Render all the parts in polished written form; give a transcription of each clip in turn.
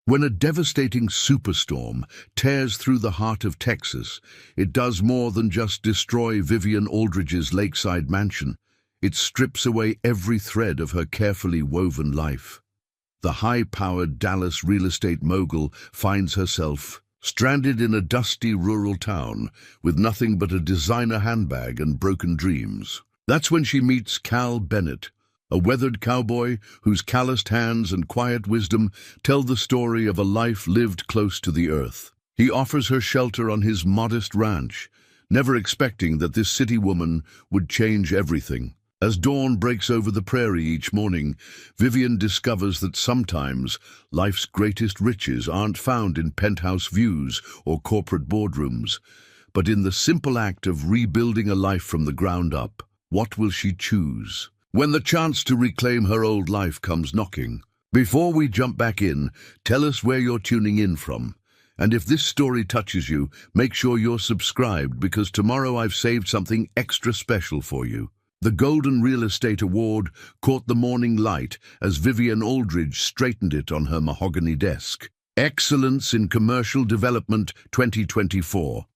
When a devastating superstorm tears through the heart of Texas, it does more than just destroy Vivian Aldridge's lakeside mansion. It strips away every thread of her carefully woven life. The high-powered Dallas real estate mogul finds herself stranded in a dusty rural town with nothing but a designer handbag and broken dreams. That's when she meets Cal Bennett, a weathered cowboy whose calloused hands and quiet wisdom tell the story of a life lived close to the earth. He offers her shelter on his modest ranch, never expecting that this city woman would change everything. As dawn breaks over the prairie each morning, Vivian discovers that sometimes life's greatest riches aren't found in penthouse views or corporate boardrooms, but in the simple act of rebuilding a life from the ground up. What will she choose when the chance to reclaim her old life comes knocking? Before we jump back in, tell us where you're tuning in from. And if this story touches you, make sure you're subscribed, because tomorrow I've saved something extra special for you. The Golden Real Estate Award caught the morning light as Vivian Aldridge straightened it on her mahogany desk. Excellence in Commercial Development 2024.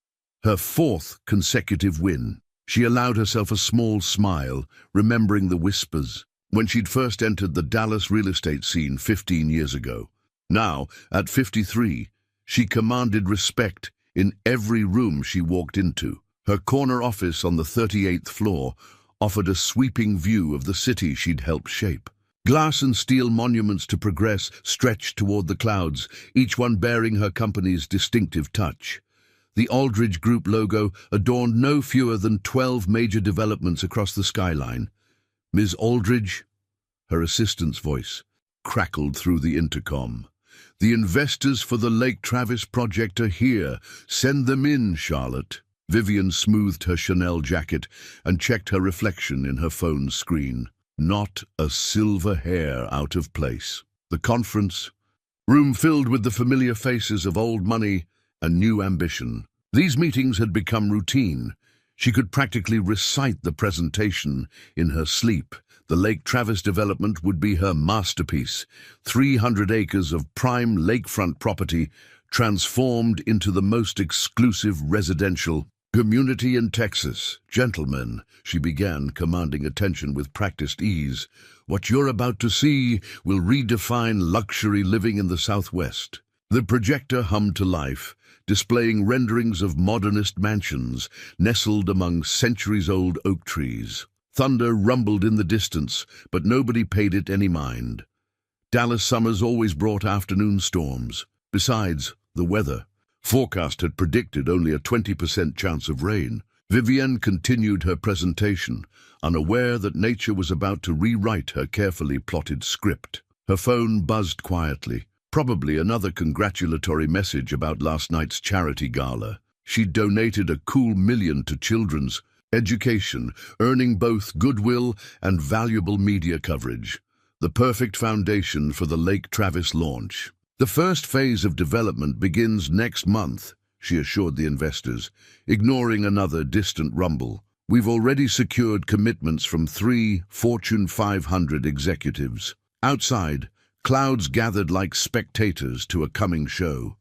Her fourth consecutive win. She allowed herself a small smile, remembering the whispers when she'd first entered the Dallas real estate scene 15 years ago. Now, at 53, she commanded respect in every room she walked into. Her corner office on the 38th floor offered a sweeping view of the city she'd helped shape. Glass and steel monuments to progress stretched toward the clouds, each one bearing her company's distinctive touch. The Aldridge Group logo adorned no fewer than 12 major developments across the skyline. "Ms. Aldridge," her assistant's voice crackled through the intercom. "The investors for the Lake Travis project are here. Send them in, Charlotte." Vivian smoothed her Chanel jacket and checked her reflection in her phone's screen. Not a silver hair out of place. The conference room filled with the familiar faces of old money and new ambition. These meetings had become routine. She could practically recite the presentation in her sleep. The Lake Travis development would be her masterpiece. 300 acres of prime lakefront property transformed into the most exclusive residential community in Texas. "Gentlemen," she began, commanding attention with practiced ease, "what you're about to see will redefine luxury living in the Southwest." The projector hummed to life, displaying renderings of modernist mansions nestled among centuries-old oak trees. Thunder rumbled in the distance, but nobody paid it any mind. Dallas summers always brought afternoon storms. Besides, the weather forecast had predicted only a 20% chance of rain. Vivian continued her presentation, unaware that nature was about to rewrite her carefully plotted script. Her phone buzzed quietly. Probably another congratulatory message about last night's charity gala. She'd donated a cool $1 million to children's education, earning both goodwill and valuable media coverage. The perfect foundation for the Lake Travis launch. "The first phase of development begins next month," she assured the investors, ignoring another distant rumble. "We've already secured commitments from 3 Fortune 500 executives." Outside, clouds gathered like spectators to a coming show.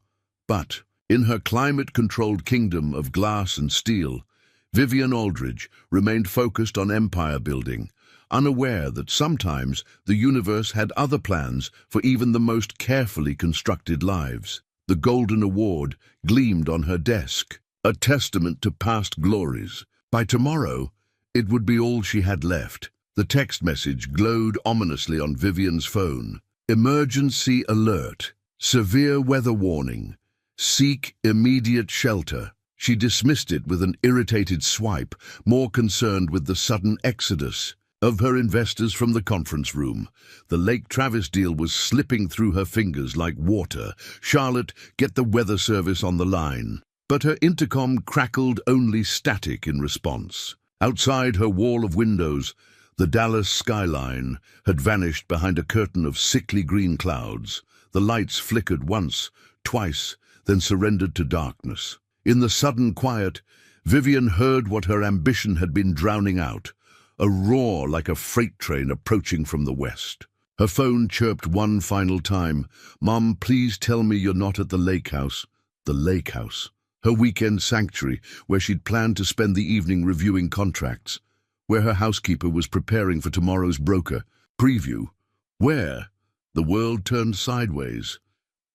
But in her climate-controlled kingdom of glass and steel, Vivian Aldridge remained focused on empire building, unaware that sometimes the universe had other plans for even the most carefully constructed lives. The Golden Award gleamed on her desk, a testament to past glories. By tomorrow, it would be all she had left. The text message glowed ominously on Vivian's phone. "Emergency alert. Severe weather warning. Seek immediate shelter." She dismissed it with an irritated swipe, more concerned with the sudden exodus of her investors from the conference room. The Lake Travis deal was slipping through her fingers like water. "Charlotte, get the weather service on the line." But her intercom crackled only static in response. Outside her wall of windows, the Dallas skyline had vanished behind a curtain of sickly green clouds. The lights flickered once, twice, then surrendered to darkness. In the sudden quiet, Vivian heard what her ambition had been drowning out, a roar like a freight train approaching from the west. Her phone chirped one final time. "Mom, please tell me you're not at the lake house." The lake house. Her weekend sanctuary, where she'd planned to spend the evening reviewing contracts. Where her housekeeper was preparing for tomorrow's broker. Preview. Where? The world turned sideways.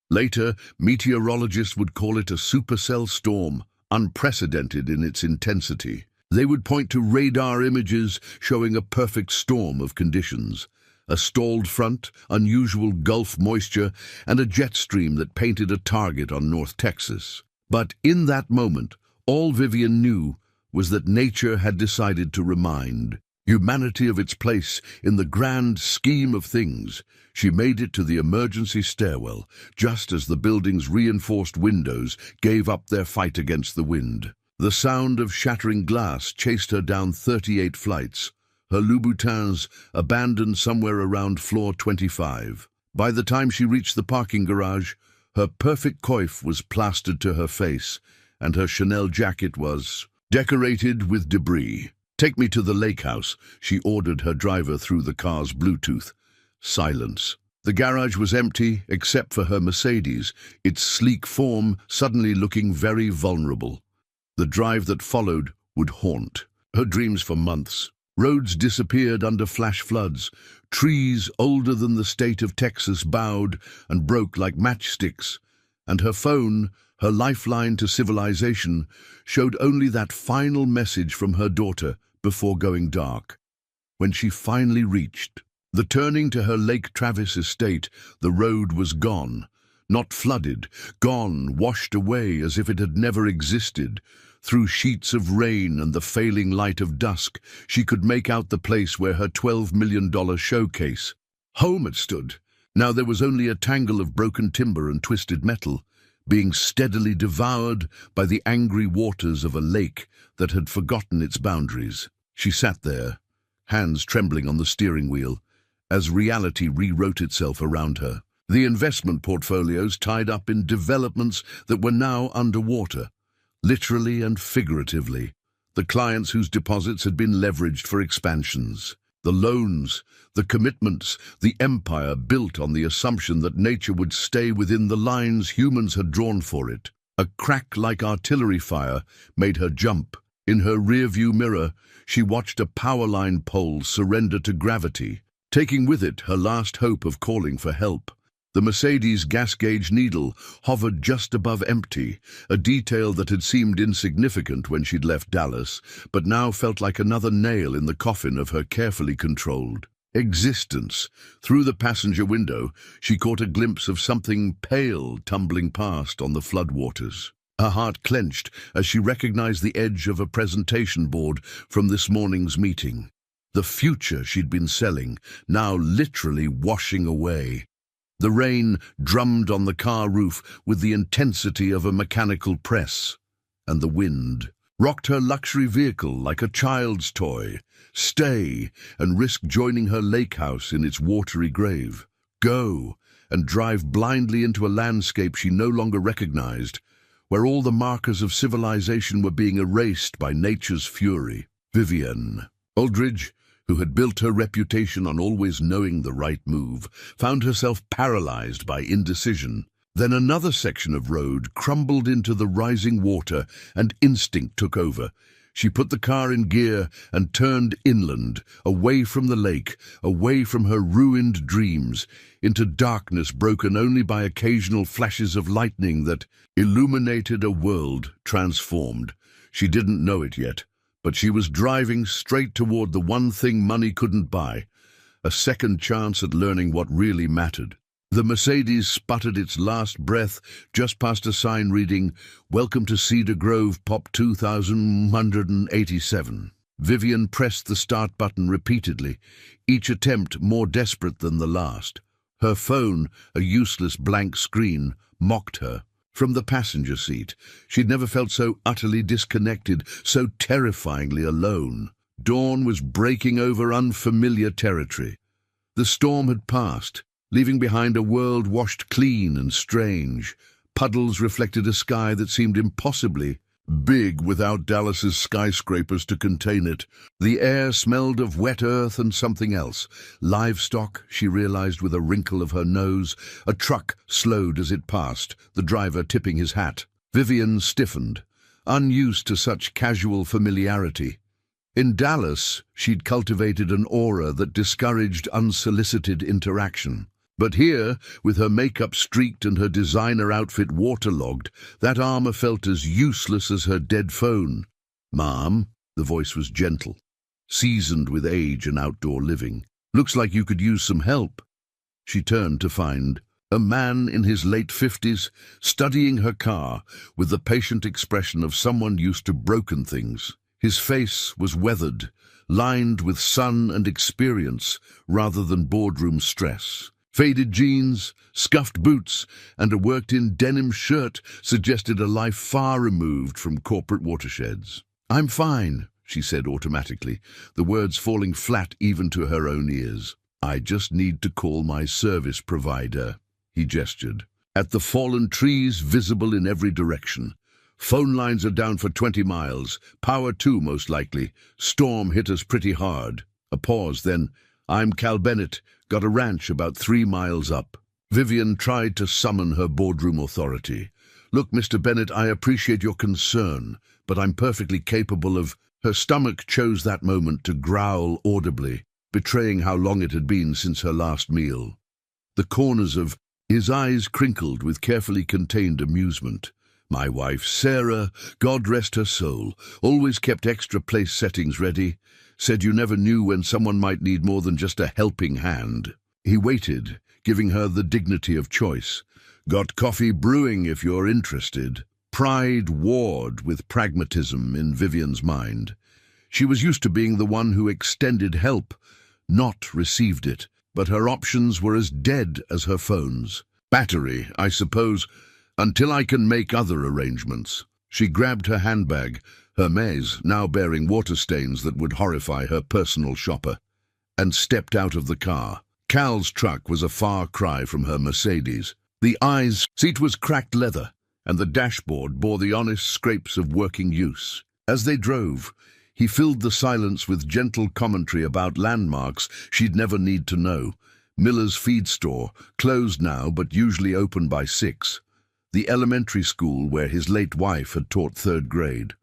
Later, meteorologists would call it a supercell storm, unprecedented in its intensity. They would point to radar images showing a perfect storm of conditions. A stalled front, unusual Gulf moisture, and a jet stream that painted a target on North Texas. But in that moment, all Vivian knew was that nature had decided to remind humanity of its place in the grand scheme of things. She made it to the emergency stairwell, just as the building's reinforced windows gave up their fight against the wind. The sound of shattering glass chased her down 38 flights, her Louboutins abandoned somewhere around floor 25. By the time she reached the parking garage, her perfect coif was plastered to her face, and her Chanel jacket was decorated with debris. "Take me to the lake house," she ordered her driver through the car's Bluetooth. Silence. The garage was empty except for her Mercedes, its sleek form suddenly looking very vulnerable. The drive that followed would haunt her dreams for months. Roads disappeared under flash floods. Trees older than the state of Texas bowed and broke like matchsticks. And her phone, her lifeline to civilization, showed only that final message from her daughter before going dark. When she finally reached the turning to her Lake Travis estate, the road was gone. Not flooded, gone, washed away as if it had never existed. Through sheets of rain and the failing light of dusk, she could make out the place where her $12 million showcase home had stood. Now there was only a tangle of broken timber and twisted metal, being steadily devoured by the angry waters of a lake that had forgotten its boundaries. She sat there, hands trembling on the steering wheel, as reality rewrote itself around her. The investment portfolios tied up in developments that were now underwater, literally and figuratively. The clients whose deposits had been leveraged for expansions. The loans, the commitments, the empire built on the assumption that nature would stay within the lines humans had drawn for it. A crack like artillery fire made her jump. In her rearview mirror, she watched a power line pole surrender to gravity, taking with it her last hope of calling for help. The Mercedes gas gauge needle hovered just above empty, a detail that had seemed insignificant when she'd left Dallas, but now felt like another nail in the coffin of her carefully controlled existence. Through the passenger window, she caught a glimpse of something pale tumbling past on the floodwaters. Her heart clenched as she recognized the edge of a presentation board from this morning's meeting. The future she'd been selling, now literally washing away. The rain drummed on the car roof with the intensity of a mechanical press, and the wind rocked her luxury vehicle like a child's toy. Stay and risk joining her lake house in its watery grave. Go and drive blindly into a landscape she no longer recognized, where all the markers of civilization were being erased by nature's fury. Vivian Aldridge, who had built her reputation on always knowing the right move, found herself paralyzed by indecision. Then another section of road crumbled into the rising water, and instinct took over. She put the car in gear and turned inland, away from the lake, away from her ruined dreams, into darkness broken only by occasional flashes of lightning that illuminated a world transformed. She didn't know it yet, but she was driving straight toward the one thing money couldn't buy, a second chance at learning what really mattered. The Mercedes sputtered its last breath just past a sign reading, "Welcome to Cedar Grove, Pop 2187. Vivian pressed the start button repeatedly, each attempt more desperate than the last. Her phone, a useless blank screen, mocked her. From the passenger seat, she'd never felt so utterly disconnected, so terrifyingly alone. Dawn was breaking over unfamiliar territory. The storm had passed, leaving behind a world washed clean and strange. Puddles reflected a sky that seemed impossibly big without Dallas's skyscrapers to contain it. The air smelled of wet earth and something else. Livestock, she realized with a wrinkle of her nose. A truck slowed as it passed, the driver tipping his hat. Vivian stiffened, unused to such casual familiarity. In Dallas, she'd cultivated an aura that discouraged unsolicited interaction. But here, with her makeup streaked and her designer outfit waterlogged, that armor felt as useless as her dead phone. "Ma'am," the voice was gentle, seasoned with age and outdoor living. "Looks like you could use some help." She turned to find a man in his late 50s, studying her car with the patient expression of someone used to broken things. His face was weathered, lined with sun and experience rather than boardroom stress. Faded jeans, scuffed boots, and a worked-in denim shirt suggested a life far removed from corporate watersheds. "I'm fine," she said automatically, the words falling flat even to her own ears. "I just need to call my service provider," he gestured. "At the fallen trees visible in every direction. Phone lines are down for 20 miles. Power too, most likely. Storm hit us pretty hard." A pause, then, "I'm Cal Bennett. Got a ranch about 3 miles up." Vivian tried to summon her boardroom authority. "Look, Mr. Bennett, I appreciate your concern, but I'm perfectly capable of—" Her stomach chose that moment to growl audibly, betraying how long it had been since her last meal. The corners of his eyes crinkled with carefully contained amusement. "My wife, Sarah, God rest her soul, always kept extra place settings ready. Said you never knew when someone might need more than just a helping hand." He waited, giving her the dignity of choice. "Got coffee brewing if you're interested." Pride warred with pragmatism in Vivian's mind. She was used to being the one who extended help, not received it, but her options were as dead as her phone's. "Battery, I suppose, until I can make other arrangements." She grabbed her handbag, Hermes now bearing water stains that would horrify her personal shopper, and stepped out of the car. Cal's truck was a far cry from her Mercedes. The seat was cracked leather, and the dashboard bore the honest scrapes of working use. As they drove, he filled the silence with gentle commentary about landmarks she'd never need to know. Miller's feed store, closed now but usually open by 6. The elementary school where his late wife had taught 3rd grade.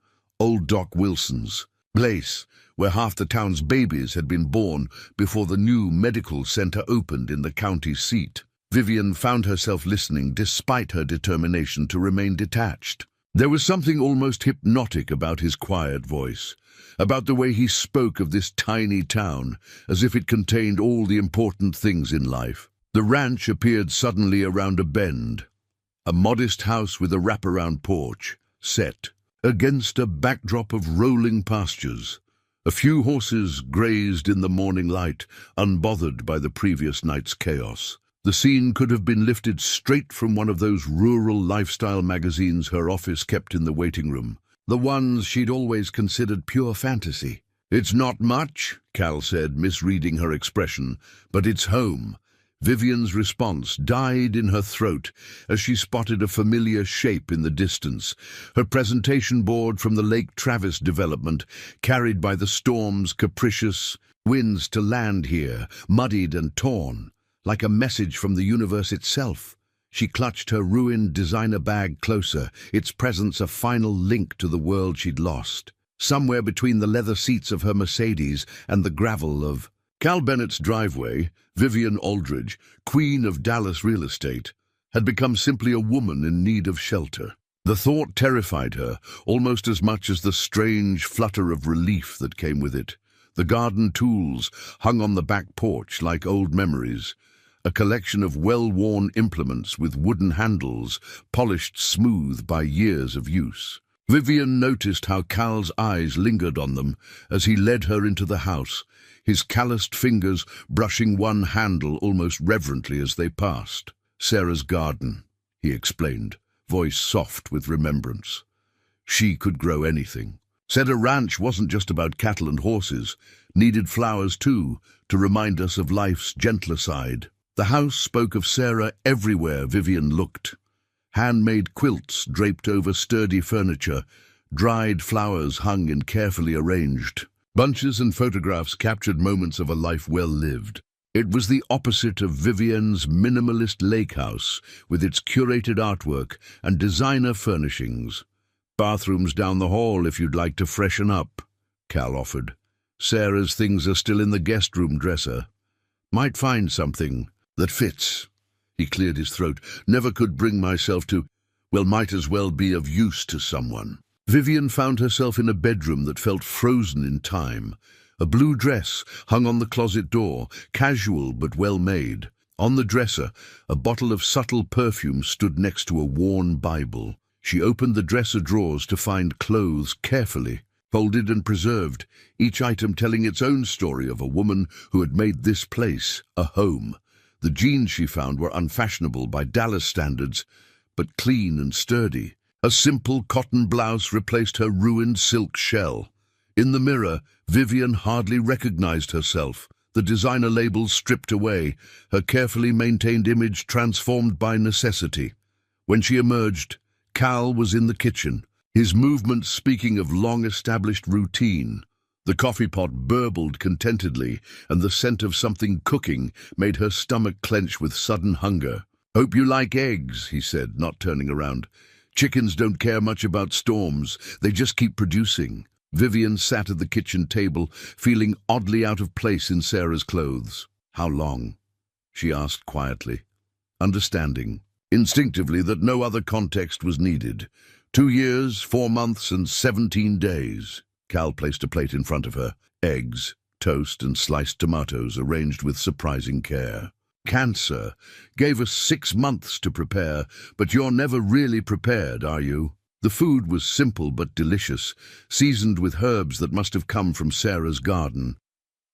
Old Doc Wilson's. Place, where half the town's babies had been born before the new medical center opened in the county seat. Vivian found herself listening despite her determination to remain detached. There was something almost hypnotic about his quiet voice, about the way he spoke of this tiny town, as if it contained all the important things in life. The ranch appeared suddenly around a bend. A modest house with a wraparound porch, set against a backdrop of rolling pastures. A few horses grazed in the morning light, unbothered by the previous night's chaos. The scene could have been lifted straight from one of those rural lifestyle magazines her office kept in the waiting room, the ones she'd always considered pure fantasy. "It's not much," Cal said, misreading her expression, "but it's home." Vivian's response died in her throat as she spotted a familiar shape in the distance, her presentation board from the Lake Travis development, carried by the storm's capricious winds to land here, muddied and torn, like a message from the universe itself. She clutched her ruined designer bag closer, its presence a final link to the world she'd lost. Somewhere between the leather seats of her Mercedes and the gravel of Cal Bennett's driveway, Vivian Aldridge, queen of Dallas real estate, had become simply a woman in need of shelter. The thought terrified her, almost as much as the strange flutter of relief that came with it. The garden tools hung on the back porch like old memories, a collection of well-worn implements with wooden handles, polished smooth by years of use. Vivian noticed how Cal's eyes lingered on them as he led her into the house, his calloused fingers brushing one handle almost reverently as they passed. "Sarah's garden," he explained, voice soft with remembrance. She could grow anything. Said a ranch wasn't just about cattle and horses, needed flowers too, to remind us of life's gentler side. The house spoke of Sarah everywhere Vivian looked. Handmade quilts draped over sturdy furniture, Dried flowers hung in carefully arranged bunches, and photographs captured moments of a life well lived. It was the opposite of Vivienne's minimalist lake house, with its curated artwork and designer furnishings. "Bathroom's down the hall if you'd like to freshen up," Cal offered. "Sarah's things are still in the guest room dresser. Might find something that fits." He cleared his throat. "Never could bring myself to, well, might as well be of use to someone." Vivienne found herself in a bedroom that felt frozen in time. A blue dress hung on the closet door, casual but well made. On the dresser, a bottle of subtle perfume stood next to a worn Bible. She opened the dresser drawers to find clothes carefully folded and preserved, each item telling its own story of a woman who had made this place a home. The jeans she found were unfashionable by Dallas standards, but clean and sturdy. A simple cotton blouse replaced her ruined silk shell. In the mirror, Vivienne hardly recognized herself, the designer labels stripped away, her carefully maintained image transformed by necessity. When she emerged, Cal was in the kitchen, his movements speaking of long-established routine. The coffee pot burbled contentedly, and the scent of something cooking made her stomach clench with sudden hunger. "Hope you like eggs," he said, not turning around. "Chickens don't care much about storms, they just keep producing." Vivienne sat at the kitchen table, feeling oddly out of place in Sarah's clothes. "How long?" she asked quietly, understanding instinctively that no other context was needed. 2 years, 4 months, and 17 days. Cal placed a plate in front of her, eggs, toast, and sliced tomatoes arranged with surprising care. "Cancer gave us 6 months to prepare, but you're never really prepared, are you?" The food was simple but delicious, seasoned with herbs that must have come from Sarah's garden.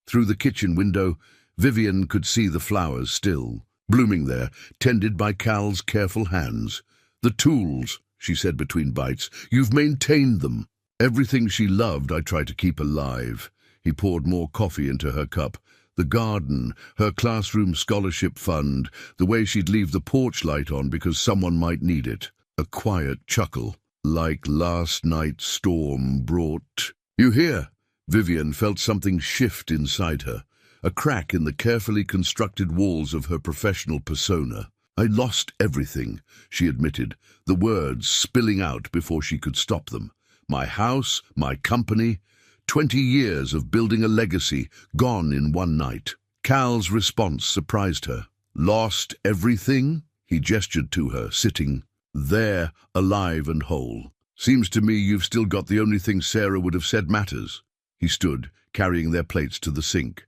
Through the kitchen window, Vivienne could see the flowers still, blooming there, tended by Cal's careful hands. "The tools," she said between bites, "you've maintained them." "Everything she loved I try to keep alive." He poured more coffee into her cup. The garden, her classroom scholarship fund, the way she'd leave the porch light on because someone might need it. A quiet chuckle. "Like last night's storm brought—" "You hear?" Vivienne felt something shift inside her, a crack in the carefully constructed walls of her professional persona. "I lost everything," she admitted, the words spilling out before she could stop them. "My house, my company, 20 years of building a legacy, gone in one night." Cal's response surprised her. "Lost everything?" He gestured to her, sitting there, alive and whole. "Seems to me you've still got the only thing Sarah would have said matters." He stood, carrying their plates to the sink.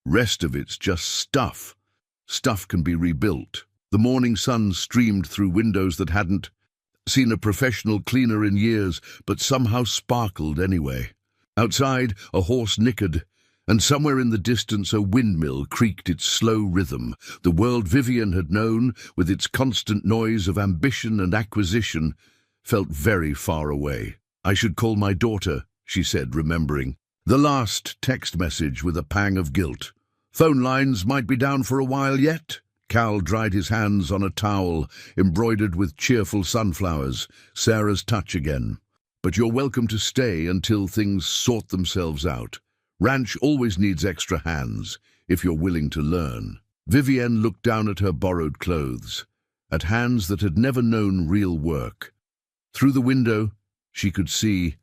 "Rest of it's just stuff. Stuff can be rebuilt." The morning sun streamed through windows that hadn't seen a professional cleaner in years, but somehow sparkled anyway. Outside, a horse nickered, and somewhere in the distance a windmill creaked its slow rhythm. The world Vivienne had known, with its constant noise of ambition and acquisition, felt very far away. "I should call my daughter," she said, remembering the last text message with a pang of guilt. "Phone lines might be down for a while yet." Cal dried his hands on a towel embroidered with cheerful sunflowers, Sarah's touch again. "But you're welcome to stay until things sort themselves out. Ranch always needs extra hands, if you're willing to learn." Vivienne looked down at her borrowed clothes, at hands that had never known real work. Through the window, she could see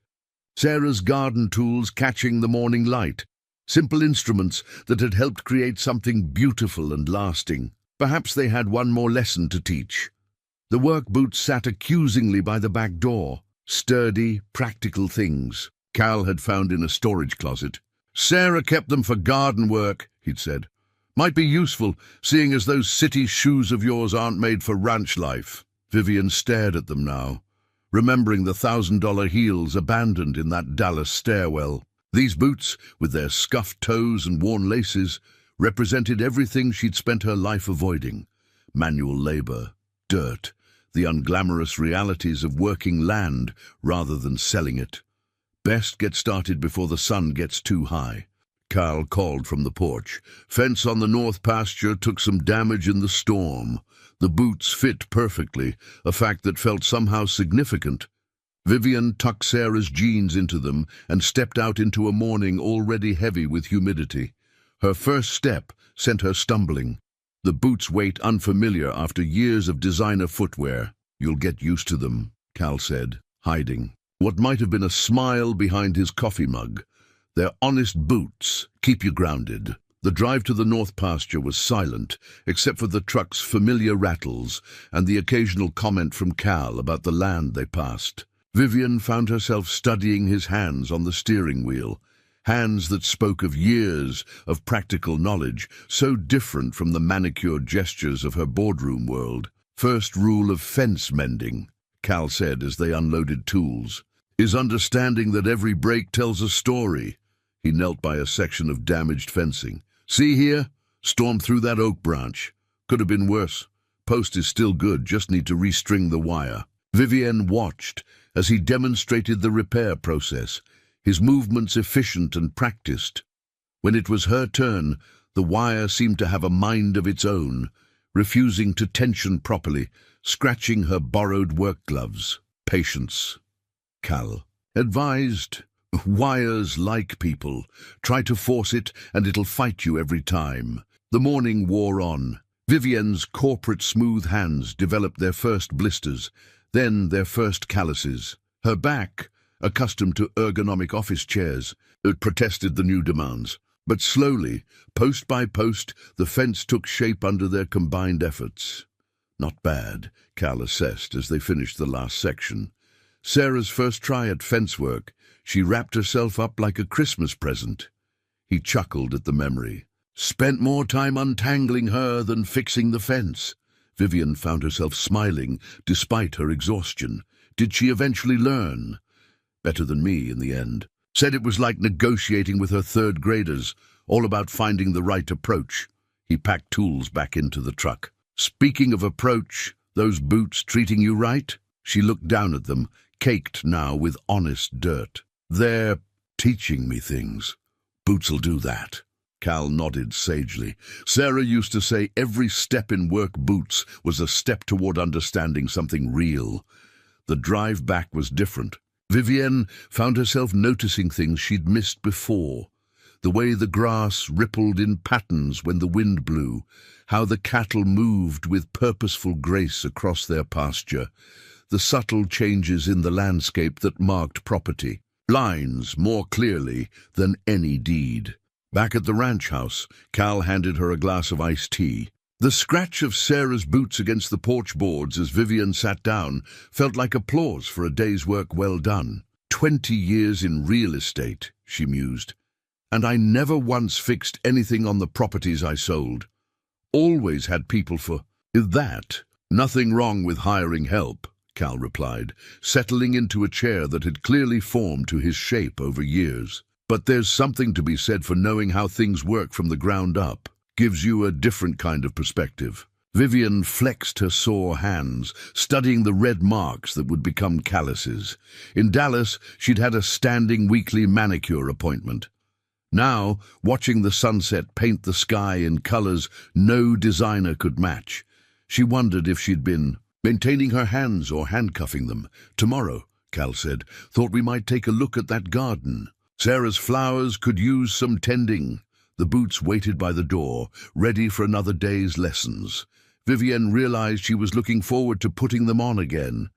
Sarah's garden tools catching the morning light, simple instruments that had helped create something beautiful and lasting. Perhaps they had one more lesson to teach. The work boots sat accusingly by the back door, sturdy, practical things Cal had found in a storage closet. "Sarah kept them for garden work," he'd said. "Might be useful, seeing as those city shoes of yours aren't made for ranch life." Vivienne stared at them now, remembering the $1,000 heels abandoned in that Dallas stairwell. These boots, with their scuffed toes and worn laces, represented everything she'd spent her life avoiding. Manual labor, dirt, the unglamorous realities of working land rather than selling it. "Best get started before the sun gets too high," Cal called from the porch. "Fence on the north pasture took some damage in the storm." The boots fit perfectly, a fact that felt somehow significant. Vivian tucked Sarah's jeans into them and stepped out into a morning already heavy with humidity. Her first step sent her stumbling. The boots' weight unfamiliar after years of designer footwear. "You'll get used to them," Cal said, hiding what might have been a smile behind his coffee mug. "They're honest boots. Keep you grounded." The drive to the north pasture was silent, except for the truck's familiar rattles and the occasional comment from Cal about the land they passed. Vivian found herself studying his hands on the steering wheel, hands that spoke of years of practical knowledge, so different from the manicured gestures of her boardroom world. "First rule of fence mending," Cal said as they unloaded tools, "is understanding that every break tells a story." He knelt by a section of damaged fencing. "See here? Stormed through that oak branch. Could have been worse. Post is still good, just need to restring the wire." Vivienne watched as he demonstrated the repair process, his movements efficient and practiced. When it was her turn, the wire seemed to have a mind of its own, refusing to tension properly, scratching her borrowed work gloves. "Patience," Cal advised. "Wires like people. Try to force it and it'll fight you every time." The morning wore on. Vivienne's corporate smooth hands developed their first blisters, then their first calluses. Her back, accustomed to ergonomic office chairs, protested the new demands. But slowly, post by post, the fence took shape under their combined efforts. "Not bad," Cal assessed as they finished the last section. Sarah's first try at fence work, she wrapped herself up like a Christmas present. He chuckled at the memory. "Spent more time untangling her than fixing the fence." Vivian found herself smiling, despite her exhaustion. "Did she eventually learn?" "Better than me in the end." Said it was like negotiating with her third graders, all about finding the right approach. He packed tools back into the truck. "Speaking of approach, those boots treating you right?" She looked down at them, caked now with honest dirt. "They're teaching me things. Boots'll do that." Cal nodded sagely. Sarah used to say every step in work boots was a step toward understanding something real. The drive back was different. Vivienne found herself noticing things she'd missed before. The way the grass rippled in patterns when the wind blew, how the cattle moved with purposeful grace across their pasture, the subtle changes in the landscape that marked property, lines more clearly than any deed. Back at the ranch house, Cal handed her a glass of iced tea. The scratch of Sarah's boots against the porch boards as Vivian sat down felt like applause for a day's work well done. 20 years in real estate, she mused, and I never once fixed anything on the properties I sold. Always had people for that. Nothing wrong with hiring help, Cal replied, settling into a chair that had clearly formed to his shape over years. But there's something to be said for knowing how things work from the ground up. Gives you a different kind of perspective. Vivian flexed her sore hands, studying the red marks that would become calluses. In Dallas, she'd had a standing weekly manicure appointment. Now, watching the sunset paint the sky in colors no designer could match, she wondered if she'd been maintaining her hands or handcuffing them. "Tomorrow," Cal said, "thought we might take a look at that garden. Sarah's flowers could use some tending." The boots waited by the door, ready for another day's lessons. Vivienne realized she was looking forward to putting them on again.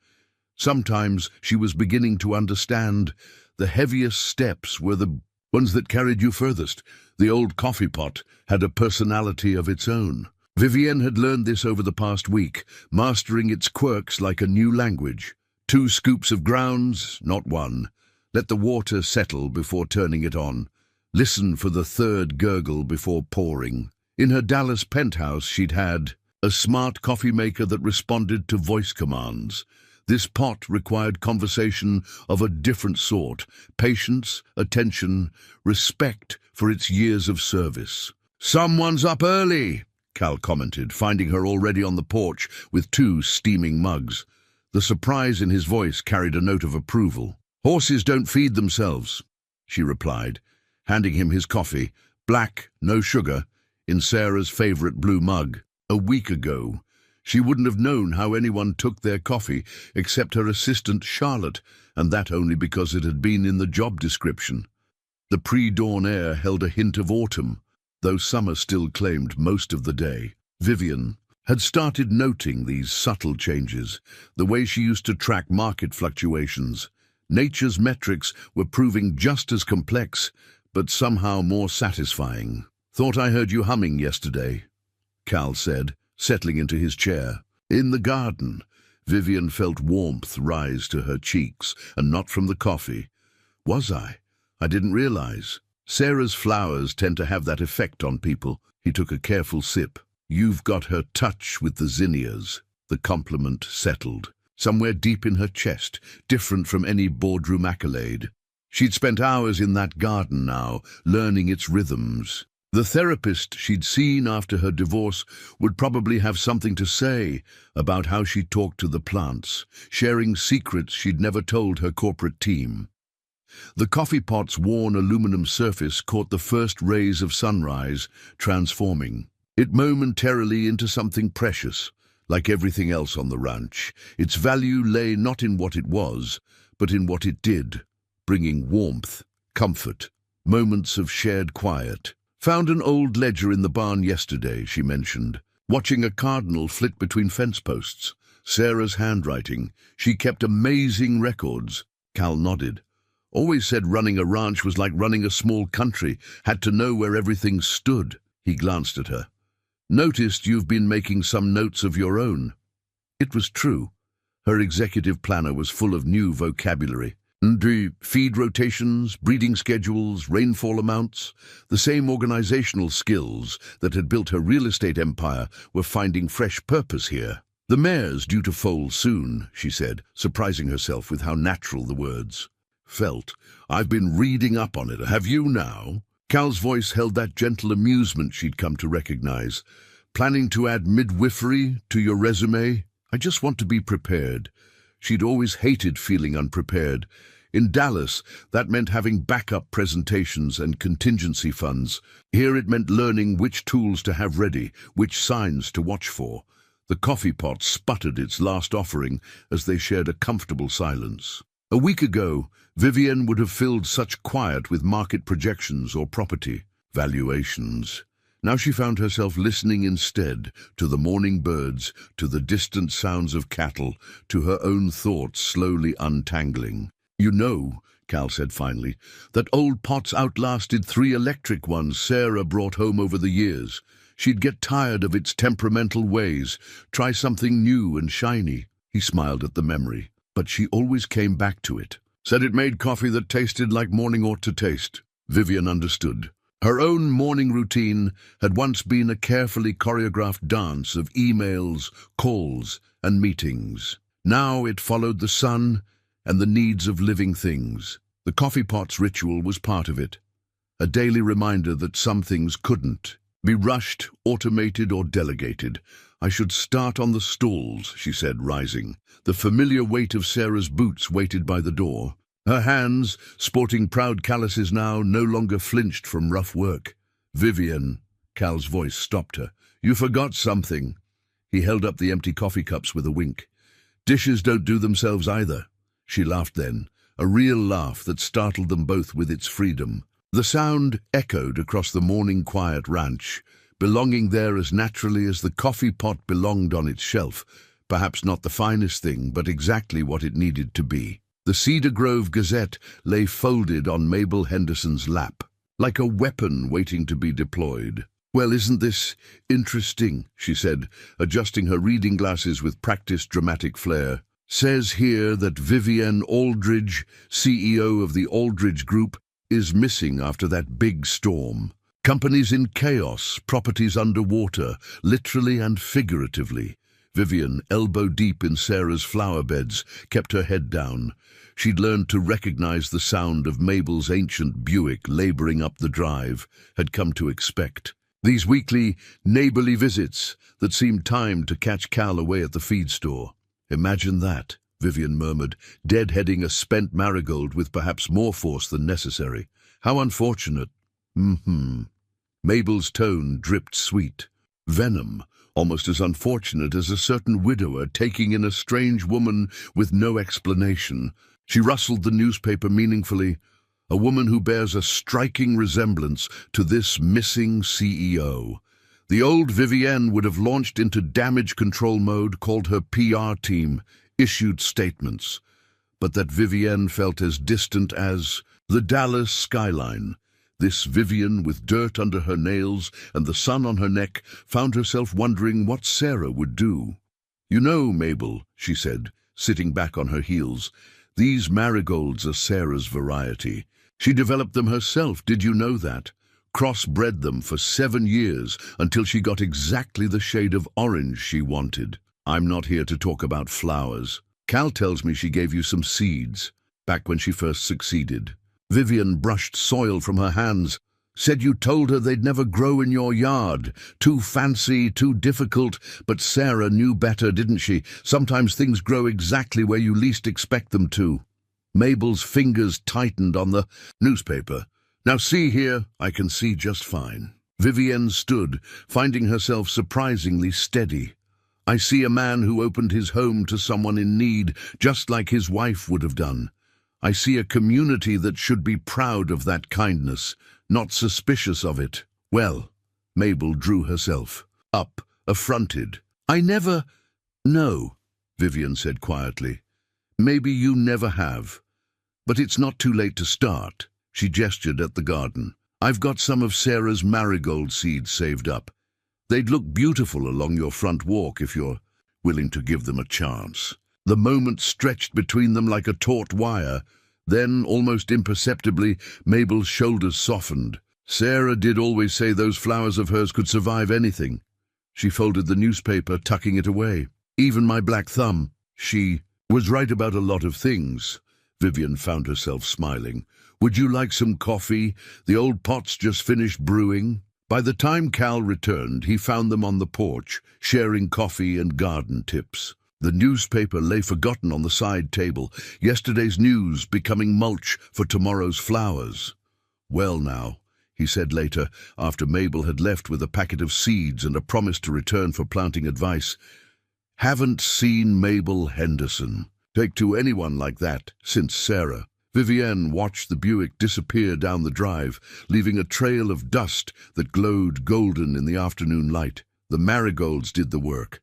Sometimes she was beginning to understand the heaviest steps were the ones that carried you furthest. The old coffee pot had a personality of its own. Vivienne had learned this over the past week, mastering its quirks like a new language. 2 scoops of grounds, not 1. Let the water settle before turning it on. Listen for the 3rd gurgle before pouring. In her Dallas penthouse, she'd had a smart coffee maker that responded to voice commands. This pot required conversation of a different sort, patience, attention, respect for its years of service. "Someone's up early," Cal commented, finding her already on the porch with 2 steaming mugs. The surprise in his voice carried a note of approval. "Horses don't feed themselves," she replied, handing him his coffee, black, no sugar, in Sarah's favorite blue mug. A week ago, She wouldn't have known how anyone took their coffee except her assistant Charlotte, and that only because it had been in the job description. The pre-dawn air held a hint of autumn, though summer still claimed most of the day. Vivian had started noting these subtle changes, the way she used to track market fluctuations. Nature's metrics were proving just as complex, but somehow more satisfying. "Thought I heard you humming yesterday," Cal said, settling into his chair. In the garden, Vivian felt warmth rise to her cheeks, and not from the coffee. "Was I? I didn't realize. Sarah's flowers tend to have that effect on people." He took a careful sip. "You've got her touch with the zinnias." The compliment settled, somewhere deep in her chest, different from any boardroom accolade. She'd spent hours in that garden now, learning its rhythms. The therapist she'd seen after her divorce would probably have something to say about how she talked to the plants, sharing secrets she'd never told her corporate team. The coffee pot's worn aluminum surface caught the first rays of sunrise, transforming it momentarily into something precious. Like everything else on the ranch, its value lay not in what it was, but in what it did, bringing warmth, comfort, moments of shared quiet. "Found an old ledger in the barn yesterday," she mentioned, watching a cardinal flit between fence posts. Sarah's handwriting. She kept amazing records. Cal nodded. "Always said running a ranch was like running a small country, had to know where everything stood." He glanced at her. "Noticed you've been making some notes of your own." It was true. Her executive planner was full of new vocabulary. The feed rotations, breeding schedules, rainfall amounts, the same organizational skills that had built her real estate empire were finding fresh purpose here. "The mare's due to foal soon," she said, surprising herself with how natural the words felt. "I've been reading up on it. Have you now?" Cal's voice held that gentle amusement she'd come to recognize. "Planning to add midwifery to your resume?" "I just want to be prepared." She'd always hated feeling unprepared. In Dallas, that meant having backup presentations and contingency funds. Here it meant learning which tools to have ready, which signs to watch for. The coffee pot sputtered its last offering as they shared a comfortable silence. A week ago, Vivian would have filled such quiet with market projections or property valuations. Now she found herself listening instead to the morning birds, to the distant sounds of cattle, to her own thoughts slowly untangling. "You know," Cal said finally, "that old pots outlasted 3 electric ones Sarah brought home over the years. She'd get tired of its temperamental ways, try something new and shiny." He smiled at the memory, but she always came back to it. Said it made coffee that tasted like morning ought to taste. Vivian understood. Her own morning routine had once been a carefully choreographed dance of emails, calls, and meetings. Now it followed the sun and the needs of living things. The coffee pot's ritual was part of it, a daily reminder that some things couldn't be rushed, automated, or delegated. "I should start on the stalls," she said, rising. The familiar weight of Sarah's boots waited by the door. Her hands, sporting proud calluses now, no longer flinched from rough work. "Vivian," Cal's voice stopped her. "You forgot something." He held up the empty coffee cups with a wink. "Dishes don't do themselves either." She laughed then, a real laugh that startled them both with its freedom. The sound echoed across the morning quiet ranch, belonging there as naturally as the coffee pot belonged on its shelf. Perhaps not the finest thing, but exactly what it needed to be. The Cedar Grove Gazette lay folded on Mabel Henderson's lap, like a weapon waiting to be deployed. "Well, isn't this interesting?" she said, adjusting her reading glasses with practiced dramatic flair. "Says here that Vivian Aldridge, CEO of the Aldridge Group, is missing after that big storm. Companies in chaos, properties underwater, literally and figuratively." Vivian, elbow deep in Sarah's flower beds, kept her head down. She'd learned to recognize the sound of Mabel's ancient Buick laboring up the drive, had come to expect. These weekly, neighborly visits that seemed timed to catch Cal away at the feed store. "Imagine that," Vivian murmured, deadheading a spent marigold with perhaps more force than necessary. "How unfortunate." Mabel's tone dripped sweet. Venom, almost as unfortunate as a certain widower taking in a strange woman with no explanation. She rustled the newspaper meaningfully. A woman who bears a striking resemblance to this missing CEO. The old Vivienne would have launched into damage control mode, called her PR team, issued statements. But that Vivienne felt as distant as the Dallas skyline. This Vivienne, with dirt under her nails and the sun on her neck, found herself wondering what Sarah would do. "You know, Mabel," she said, sitting back on her heels, "these marigolds are Sarah's variety. She developed them herself, did you know that? Crossbred them for 7 years until she got exactly the shade of orange she wanted. I'm not here to talk about flowers. Cal tells me she gave you some seeds, back when she first succeeded." Vivian brushed soil from her hands. "Said you told her they'd never grow in your yard. Too fancy, too difficult, but Sarah knew better, didn't she? Sometimes things grow exactly where you least expect them to." Mabel's fingers tightened on the newspaper. "Now see here, I can see just fine." Vivienne stood, finding herself surprisingly steady. "I see a man who opened his home to someone in need, just like his wife would have done. I see a community that should be proud of that kindness, not suspicious of it." "Well," Mabel drew herself up, affronted. "I never—" "No," Vivian said quietly. "Maybe you never have. But it's not too late to start." She gestured at the garden. "I've got some of Sarah's marigold seeds saved up. They'd look beautiful along your front walk if you're willing to give them a chance." The moment stretched between them like a taut wire. Then, almost imperceptibly, Mabel's shoulders softened. "Sarah did always say those flowers of hers could survive anything." She folded the newspaper, tucking it away. "Even my black thumb. She was right about a lot of things." Vivian found herself smiling. "Would you like some coffee? The old pot's just finished brewing." By the time Cal returned, he found them on the porch, sharing coffee and garden tips. The newspaper lay forgotten on the side table, yesterday's news becoming mulch for tomorrow's flowers. "Well now," he said later, after Mabel had left with a packet of seeds and a promise to return for planting advice, "haven't seen Mabel Henderson. Take to anyone like that since Sarah." Vivienne watched the Buick disappear down the drive, leaving a trail of dust that glowed golden in the afternoon light. The marigolds did the work.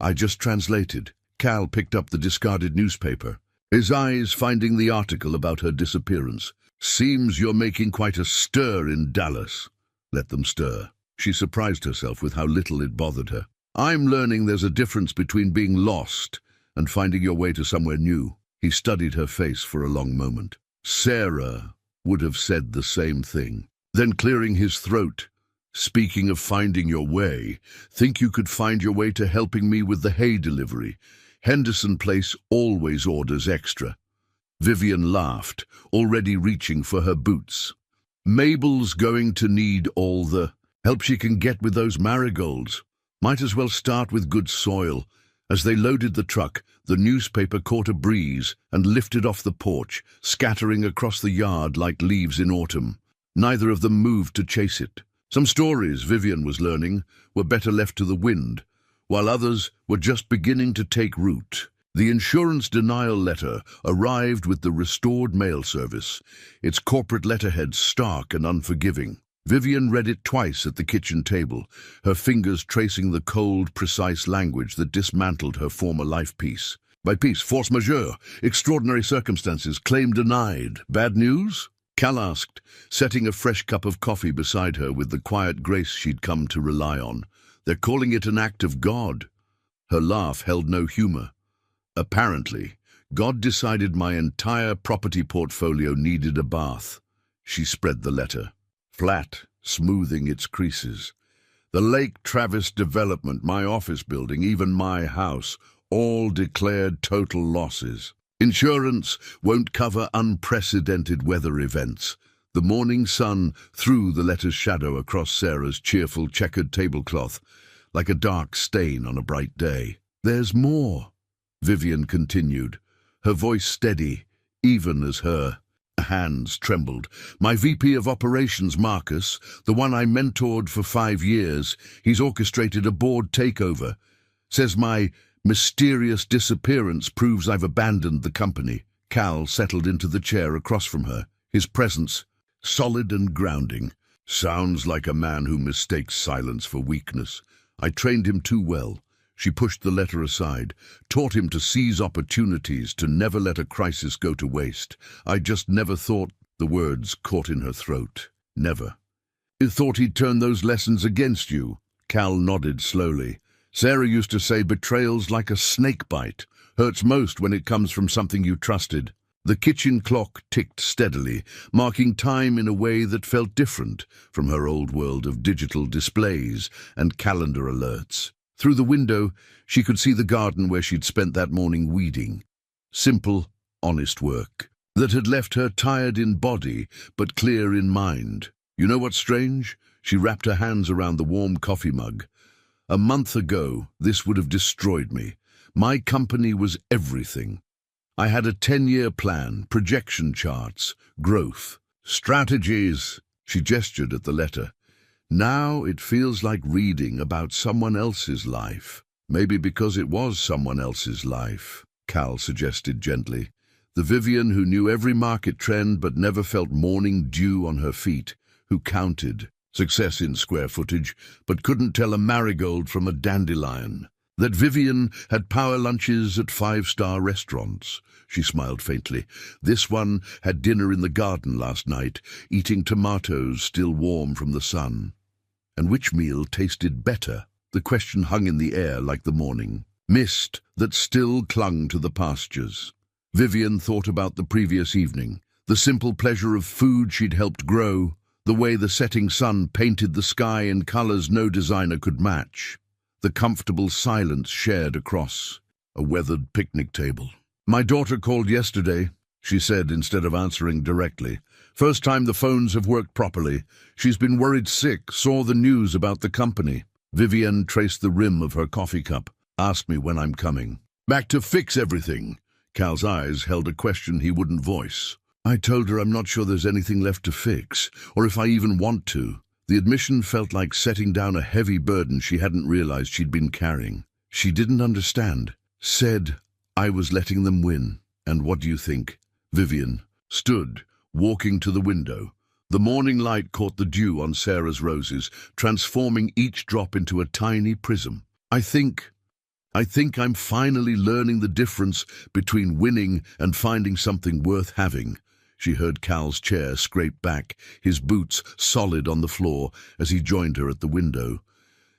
"I just translated." Cal picked up the discarded newspaper, his eyes finding the article about her disappearance. "Seems you're making quite a stir in Dallas." "Let them stir." She surprised herself with how little it bothered her. "I'm learning there's a difference between being lost and finding your way to somewhere new." He studied her face for a long moment. "Sarah would have said the same thing." Then, clearing his throat, "Speaking of finding your way, think you could find your way to helping me with the hay delivery? Henderson Place always orders extra." Vivian laughed, already reaching for her boots. "Mabel's going to need all the help she can get with those marigolds. Might as well start with good soil." As they loaded the truck, the newspaper caught a breeze and lifted off the porch, scattering across the yard like leaves in autumn. Neither of them moved to chase it. Some stories, Vivian was learning, were better left to the wind, while others were just beginning to take root. The insurance denial letter arrived with the restored mail service, its corporate letterhead stark and unforgiving. Vivian read it twice at the kitchen table, her fingers tracing the cold, precise language that dismantled her former life piece. By piece, force majeure, extraordinary circumstances, claim denied. Bad news? Cal asked, setting a fresh cup of coffee beside her with the quiet grace she'd come to rely on. "They're calling it an act of God." Her laugh held no humor. "Apparently, God decided my entire property portfolio needed a bath." She spread the letter, flat, smoothing its creases. "The Lake Travis development, my office building, even my house, all declared total losses. Insurance won't cover unprecedented weather events." The morning sun threw the letter's shadow across Sarah's cheerful checkered tablecloth, like a dark stain on a bright day. "There's more," Vivian continued, her voice steady, even as her hands trembled. "My VP of Operations, Marcus, the one I mentored for 5 years, he's orchestrated a board takeover. Says my mysterious disappearance proves I've abandoned the company." Cal settled into the chair across from her, his presence solid and grounding. "Sounds like a man who mistakes silence for weakness. I trained him too well." She pushed the letter aside, taught him to seize opportunities, to never let a crisis go to waste. "I just never thought—" The words caught in her throat. "Never." "You thought he'd turn those lessons against you?" Cal nodded slowly. "Sarah used to say betrayal's like a snake bite. Hurts most when it comes from something you trusted." The kitchen clock ticked steadily, marking time in a way that felt different from her old world of digital displays and calendar alerts. Through the window, she could see the garden where she'd spent that morning weeding. Simple, honest work that had left her tired in body but clear in mind. "You know what's strange?" She wrapped her hands around the warm coffee mug. "A month ago, this would have destroyed me. My company was everything. I had a 10-year plan, projection charts, growth, strategies." She gestured at the letter. "Now it feels like reading about someone else's life." "Maybe because it was someone else's life," Cal suggested gently. The Vivian who knew every market trend but never felt morning dew on her feet, who counted success in square footage but couldn't tell a marigold from a dandelion. That Vivian had power lunches at 5-star restaurants. She smiled faintly. This one had dinner in the garden last night, eating tomatoes still warm from the sun. And which meal tasted better? The question hung in the air like the morning mist that still clung to the pastures. Vivian thought about the previous evening, the simple pleasure of food she'd helped grow, the way the setting sun painted the sky in colors no designer could match, the comfortable silence shared across a weathered picnic table. "My daughter called yesterday," she said instead of answering directly. "First time the phones have worked properly. She's been worried sick, saw the news about the company." Vivian traced the rim of her coffee cup. "Asked me when I'm coming." "Back to fix everything?" Cal's eyes held a question he wouldn't voice. "I told her I'm not sure there's anything left to fix, or if I even want to." The admission felt like setting down a heavy burden she hadn't realized she'd been carrying. She didn't understand. "Said I was letting them win. And what do you think?" Vivian stood, walking to the window. The morning light caught the dew on Sarah's roses, transforming each drop into a tiny prism. I think I'm finally learning the difference between winning and finding something worth having." She heard Cal's chair scrape back, his boots solid on the floor as he joined her at the window.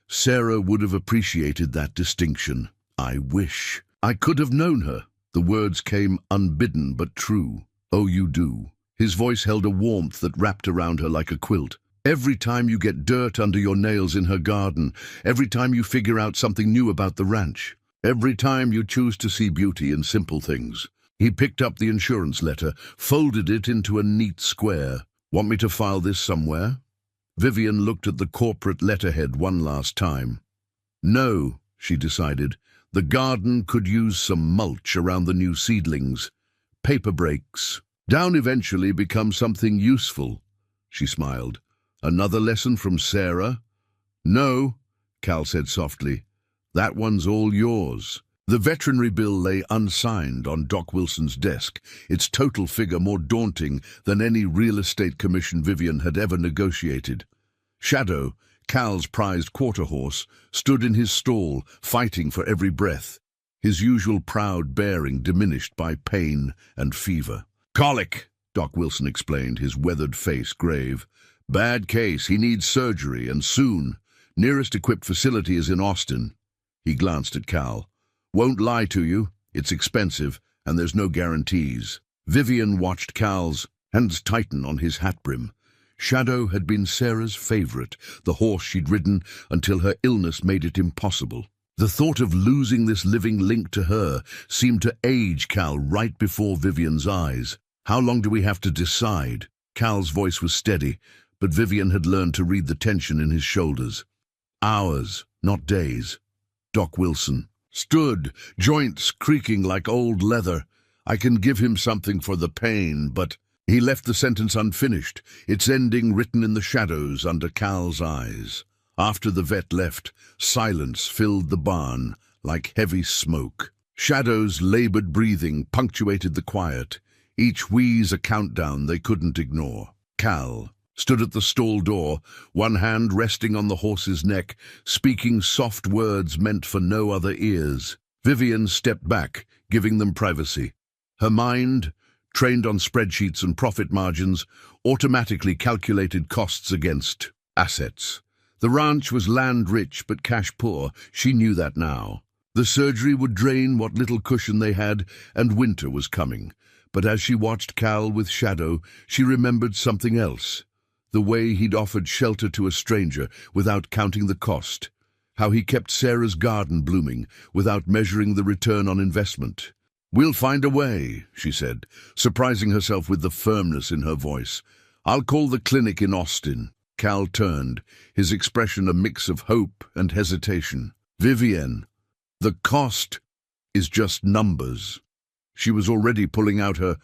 Sarah would have appreciated that distinction. "I wish I could have known her." The words came unbidden but true. "Oh, you do." His voice held a warmth that wrapped around her like a quilt. "Every time you get dirt under your nails in her garden, every time you figure out something new about the ranch, every time you choose to see beauty in simple things." He picked up the insurance letter, folded it into a neat square. "Want me to file this somewhere?" Vivian looked at the corporate letterhead one last time. "No," she decided. The garden could use some mulch around the new seedlings. Paper breaks. Down eventually become something useful. She smiled. "Another lesson from Sarah?" "No," Cal said softly. "That one's all yours." The veterinary bill lay unsigned on Doc Wilson's desk, its total figure more daunting than any real estate commission Vivian had ever negotiated. Shadow, Cal's prized quarter horse, stood in his stall, fighting for every breath, his usual proud bearing diminished by pain and fever. "Colic," Doc Wilson explained, his weathered face grave. "Bad case, he needs surgery, and soon. Nearest equipped facility is in Austin." He glanced at Cal. "Won't lie to you, it's expensive, and there's no guarantees." Vivian watched Cal's hands tighten on his hat brim. Shadow had been Sarah's favorite, the horse she'd ridden until her illness made it impossible. The thought of losing this living link to her seemed to age Cal right before Vivian's eyes. "How long do we have to decide?" Cal's voice was steady, but Vivian had learned to read the tension in his shoulders. "Hours, not days." Doc Wilson stood, joints creaking like old leather. "I can give him something for the pain, but..." He left the sentence unfinished, its ending written in the shadows under Cal's eyes. After the vet left, silence filled the barn like heavy smoke. Shadow's labored breathing punctuated the quiet, each wheeze a countdown they couldn't ignore. Cal stood at the stall door, one hand resting on the horse's neck, speaking soft words meant for no other ears. Vivian stepped back, giving them privacy. Her mind, trained on spreadsheets and profit margins, automatically calculated costs against assets. The ranch was land-rich but cash-poor. She knew that now. The surgery would drain what little cushion they had, and winter was coming. But as she watched Cal with Shadow, she remembered something else. The way he'd offered shelter to a stranger without counting the cost. How he kept Sarah's garden blooming without measuring the return on investment. "We'll find a way," she said, surprising herself with the firmness in her voice. "I'll call the clinic in Austin." Cal turned, his expression a mix of hope and hesitation. "Vivienne, the cost is just numbers." She was already pulling out her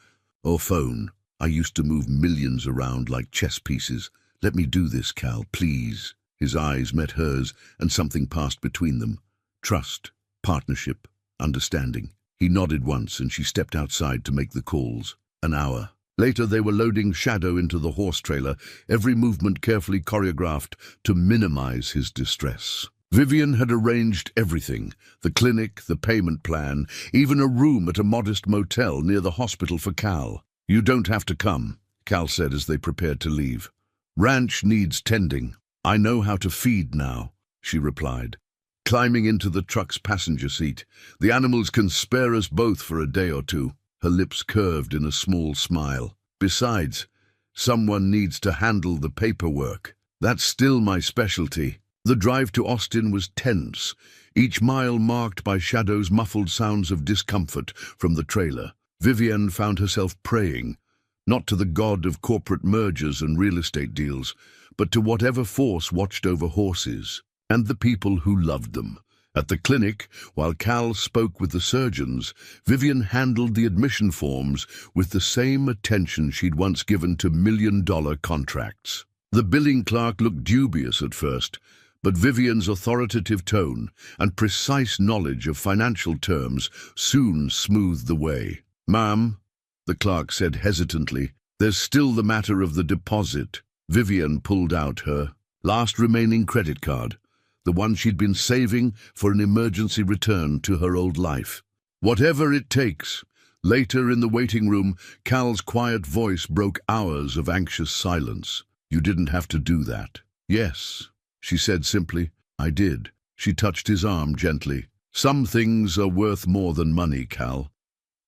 phone. "I used to move millions around like chess pieces. Let me do this, Cal, please." His eyes met hers, and something passed between them. Trust, partnership, understanding. He nodded once, and she stepped outside to make the calls. An hour later, they were loading Shadow into the horse trailer, every movement carefully choreographed to minimize his distress. Vivian had arranged everything, the clinic, the payment plan, even a room at a modest motel near the hospital for Cal. "You don't have to come," Cal said as they prepared to leave. "Ranch needs tending. I know how to feed now," she replied, climbing into the truck's passenger seat. "The animals can spare us both for a day or two." Her lips curved in a small smile. "Besides, someone needs to handle the paperwork. That's still my specialty." The drive to Austin was tense, each mile marked by Shadow's muffled sounds of discomfort from the trailer. Vivienne found herself praying, not to the god of corporate mergers and real estate deals, but to whatever force watched over horses and the people who loved them. At the clinic, while Cal spoke with the surgeons, Vivian handled the admission forms with the same attention she'd once given to million-dollar contracts. The billing clerk looked dubious at first, but Vivian's authoritative tone and precise knowledge of financial terms soon smoothed the way. "Ma'am," the clerk said hesitantly, "there's still the matter of the deposit." Vivian pulled out her last remaining credit card, the one she'd been saving for an emergency return to her old life. "Whatever it takes." Later in the waiting room, Cal's quiet voice broke hours of anxious silence. "You didn't have to do that." "Yes," she said simply. "I did." She touched his arm gently. "Some things are worth more than money, Cal.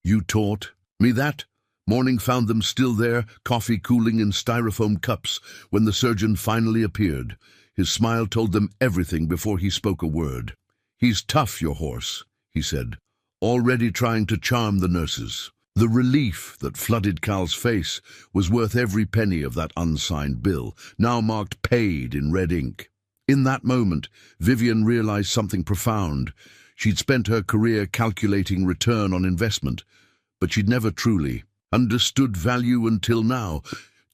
You taught me that." Morning found them still there, coffee cooling in styrofoam cups, when the surgeon finally appeared. His smile told them everything before he spoke a word. "He's tough, your horse," he said, already trying to charm the nurses. The relief that flooded Cal's face was worth every penny of that unsigned bill, now marked paid in red ink. In that moment, Vivian realized something profound. She'd spent her career calculating return on investment, but she'd never truly understood value until now.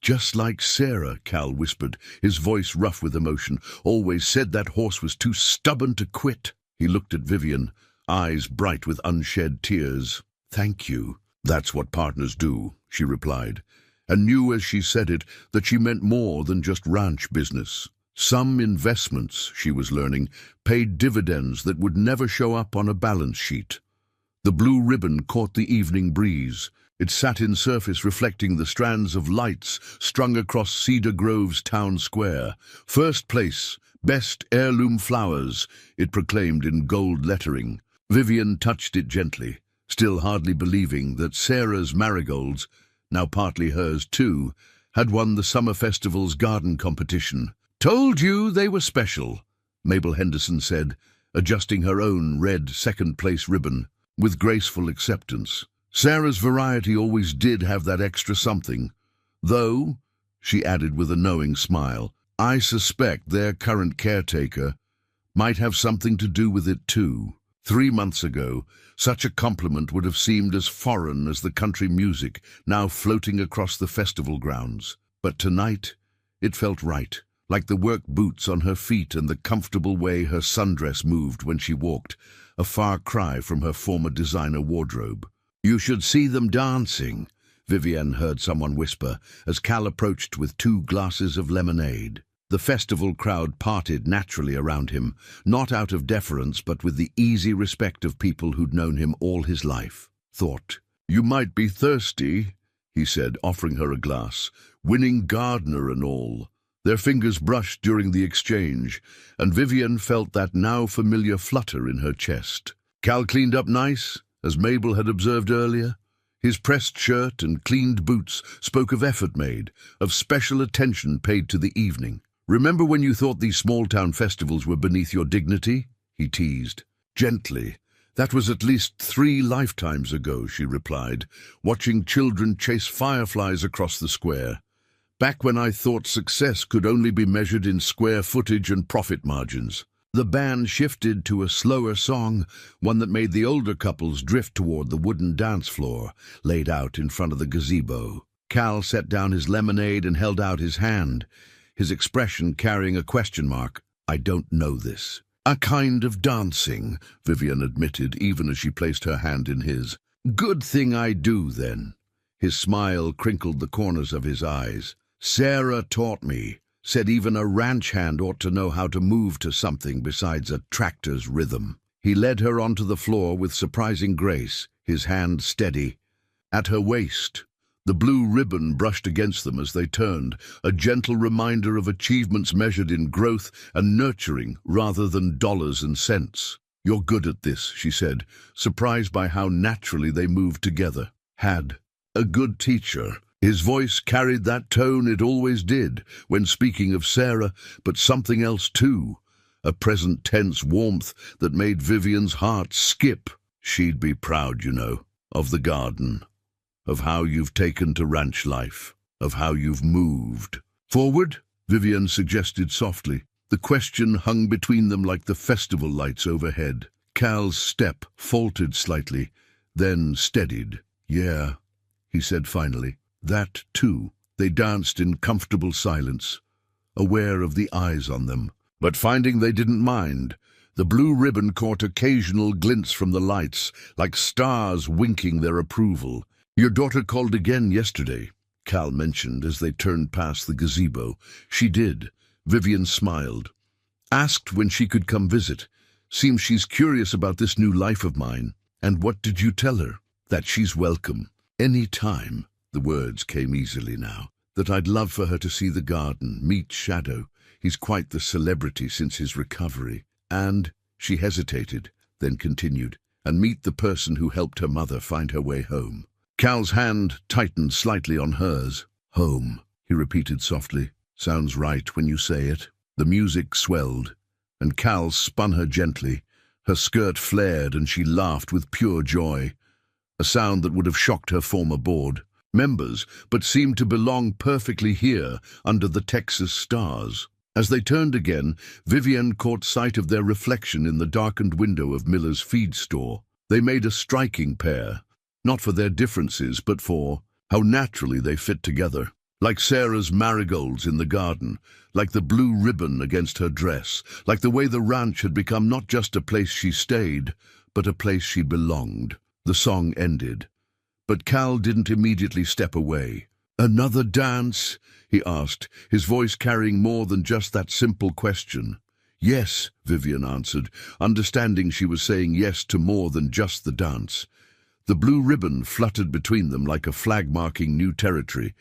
"Just like Sarah," Cal whispered, his voice rough with emotion, "always said that horse was too stubborn to quit." He looked at Vivian, eyes bright with unshed tears. "Thank you. That's what partners do," she replied, and knew as she said it that she meant more than just ranch business. Some investments, she was learning, paid dividends that would never show up on a balance sheet. The blue ribbon caught the evening breeze, its satin surface reflecting the strands of lights strung across Cedar Grove's town square. "First place, best heirloom flowers," it proclaimed in gold lettering. Vivian touched it gently, still hardly believing that Sarah's marigolds, now partly hers too, had won the summer festival's garden competition. "Told you they were special," Mabel Henderson said, adjusting her own red second-place ribbon with graceful acceptance. Sarah's variety always did have that extra something, though, she added with a knowing smile, I suspect their current caretaker might have something to do with it too. 3 months ago, such a compliment would have seemed as foreign as the country music now floating across the festival grounds. But tonight, it felt right, like the work boots on her feet and the comfortable way her sundress moved when she walked, a far cry from her former designer wardrobe. "You should see them dancing," Vivienne heard someone whisper as Cal approached with 2 glasses of lemonade. The festival crowd parted naturally around him, not out of deference but with the easy respect of people who'd known him all his life. "Thought you might be thirsty," he said, offering her a glass. "Winning gardener and all." Their fingers brushed during the exchange, and Vivienne felt that now familiar flutter in her chest. Cal cleaned up nice, as Mabel had observed earlier. His pressed shirt and cleaned boots spoke of effort made, of special attention paid to the evening. "Remember when you thought these small-town festivals were beneath your dignity?" he teased. "Gently. That was at least 3 lifetimes ago," she replied, watching children chase fireflies across the square. "Back when I thought success could only be measured in square footage and profit margins." The band shifted to a slower song, one that made the older couples drift toward the wooden dance floor laid out in front of the gazebo. Cal set down his lemonade and held out his hand, his expression carrying a question mark. "I don't know this." "A kind of dancing," Vivienne admitted, even as she placed her hand in his. "Good thing I do, then." His smile crinkled the corners of his eyes. "Sarah taught me. Said even a ranch hand ought to know how to move to something besides a tractor's rhythm." He led her onto the floor with surprising grace, his hand steady. At her waist, the blue ribbon brushed against them as they turned, a gentle reminder of achievements measured in growth and nurturing rather than dollars and cents. "You're good at this," she said, surprised by how naturally they moved together. "Had a good teacher." His voice carried that tone it always did when speaking of Sarah, but something else too, a present tense warmth that made Vivienne's heart skip. "She'd be proud, you know, of the garden, of how you've taken to ranch life, of how you've moved." "Forward?" Vivienne suggested softly. The question hung between them like the festival lights overhead. Cal's step faltered slightly, then steadied. "Yeah," he said finally. "That, too." They danced in comfortable silence, aware of the eyes on them, but finding they didn't mind. The blue ribbon caught occasional glints from the lights, like stars winking their approval. "Your daughter called again yesterday," Cal mentioned as they turned past the gazebo. "She did." Vivienne smiled. "Asked when she could come visit. Seems she's curious about this new life of mine." "And what did you tell her?" "That she's welcome. Any time." The words came easily now. "That I'd love for her to see the garden, meet Shadow. He's quite the celebrity since his recovery. And," she hesitated, then continued, "and meet the person who helped her mother find her way home." Cal's hand tightened slightly on hers. "Home," he repeated softly. "Sounds right when you say it." The music swelled, and Cal spun her gently. Her skirt flared and she laughed with pure joy, a sound that would have shocked her former board members, but seemed to belong perfectly here under the Texas stars. As they turned again, Vivienne caught sight of their reflection in the darkened window of Miller's feed store. They made a striking pair, not for their differences, but for how naturally they fit together. Like Sarah's marigolds in the garden, like the blue ribbon against her dress, like the way the ranch had become not just a place she stayed, but a place she belonged. The song ended, but Cal didn't immediately step away. "Another dance?" he asked, his voice carrying more than just that simple question. "Yes," Vivienne answered, understanding she was saying yes to more than just the dance. The blue ribbon fluttered between them like a flag marking new territory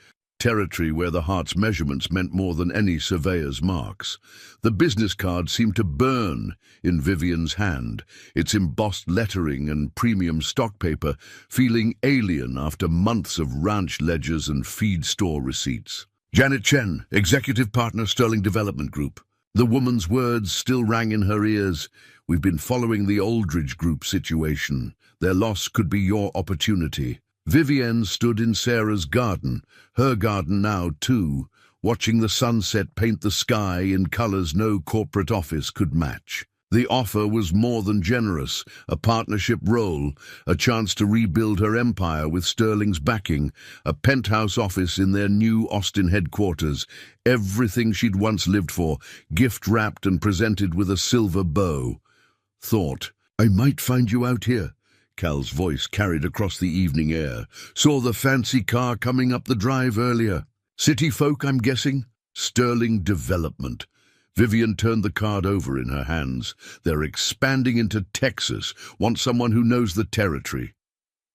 where the heart's measurements meant more than any surveyor's marks. The business card seemed to burn in Vivienne's hand, its embossed lettering and premium stock paper feeling alien after months of ranch ledgers and feed store receipts. "Janet Chen, Executive Partner, Sterling Development Group." The woman's words still rang in her ears. "We've been following the Aldridge Group situation. Their loss could be your opportunity." Vivienne stood in Sarah's garden, her garden now too, watching the sunset paint the sky in colors no corporate office could match. The offer was more than generous, a partnership role, a chance to rebuild her empire with Sterling's backing, a penthouse office in their new Austin headquarters, everything she'd once lived for, gift-wrapped and presented with a silver bow. Thought, I might find you out here. Cal's voice carried across the evening air. Saw the fancy car coming up the drive earlier. City folk, I'm guessing? Sterling Development. Vivian turned the card over in her hands. They're expanding into Texas. Want someone who knows the territory.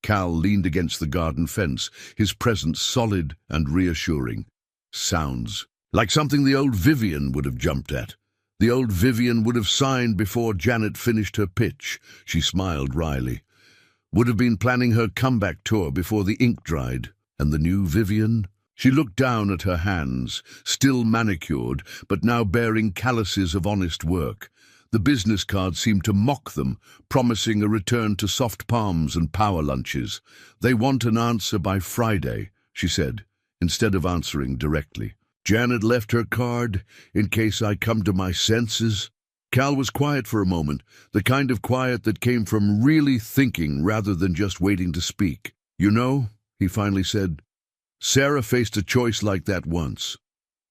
Cal leaned against the garden fence, his presence solid and reassuring. Sounds like something the old Vivian would have jumped at. The old Vivian would have signed before Janet finished her pitch. She smiled wryly. Would have been planning her comeback tour before the ink dried. And the new Vivian? She looked down at her hands, still manicured, but now bearing calluses of honest work. The business cards seemed to mock them, promising a return to soft palms and power lunches. They want an answer by Friday, she said, instead of answering directly. Janet left her card, in case I come to my senses. Cal was quiet for a moment, the kind of quiet that came from really thinking rather than just waiting to speak. You know, he finally said, Sarah faced a choice like that once.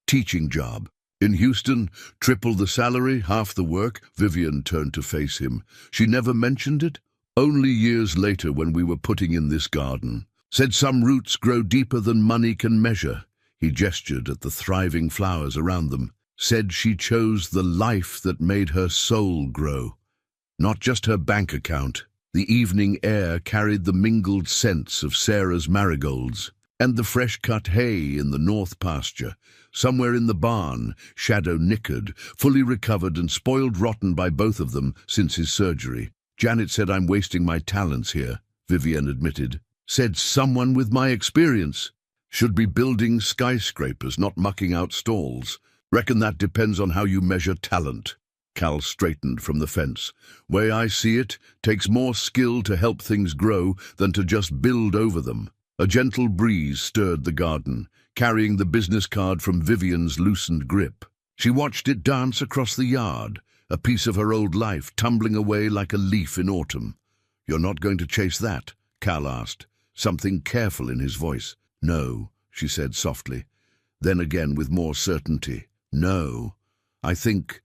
Teaching job. In Houston, triple the salary, half the work. Vivian turned to face him. She never mentioned it? Only years later when we were putting in this garden. Said some roots grow deeper than money can measure. He gestured at the thriving flowers around them. Said she chose the life that made her soul grow. Not just her bank account. The evening air carried the mingled scents of Sarah's marigolds. And the fresh-cut hay in the north pasture, somewhere in the barn, Shadow nickered, fully recovered and spoiled rotten by both of them since his surgery. Janet said I'm wasting my talents here, Vivian admitted. Said someone with my experience should be building skyscrapers, not mucking out stalls. Reckon that depends on how you measure talent. Cal straightened from the fence. Way I see it, takes more skill to help things grow than to just build over them. A gentle breeze stirred the garden, carrying the business card from Vivian's loosened grip. She watched it dance across the yard, a piece of her old life tumbling away like a leaf in autumn. You're not going to chase that? Cal asked, something careful in his voice. No, she said softly. Then again with more certainty. No. I think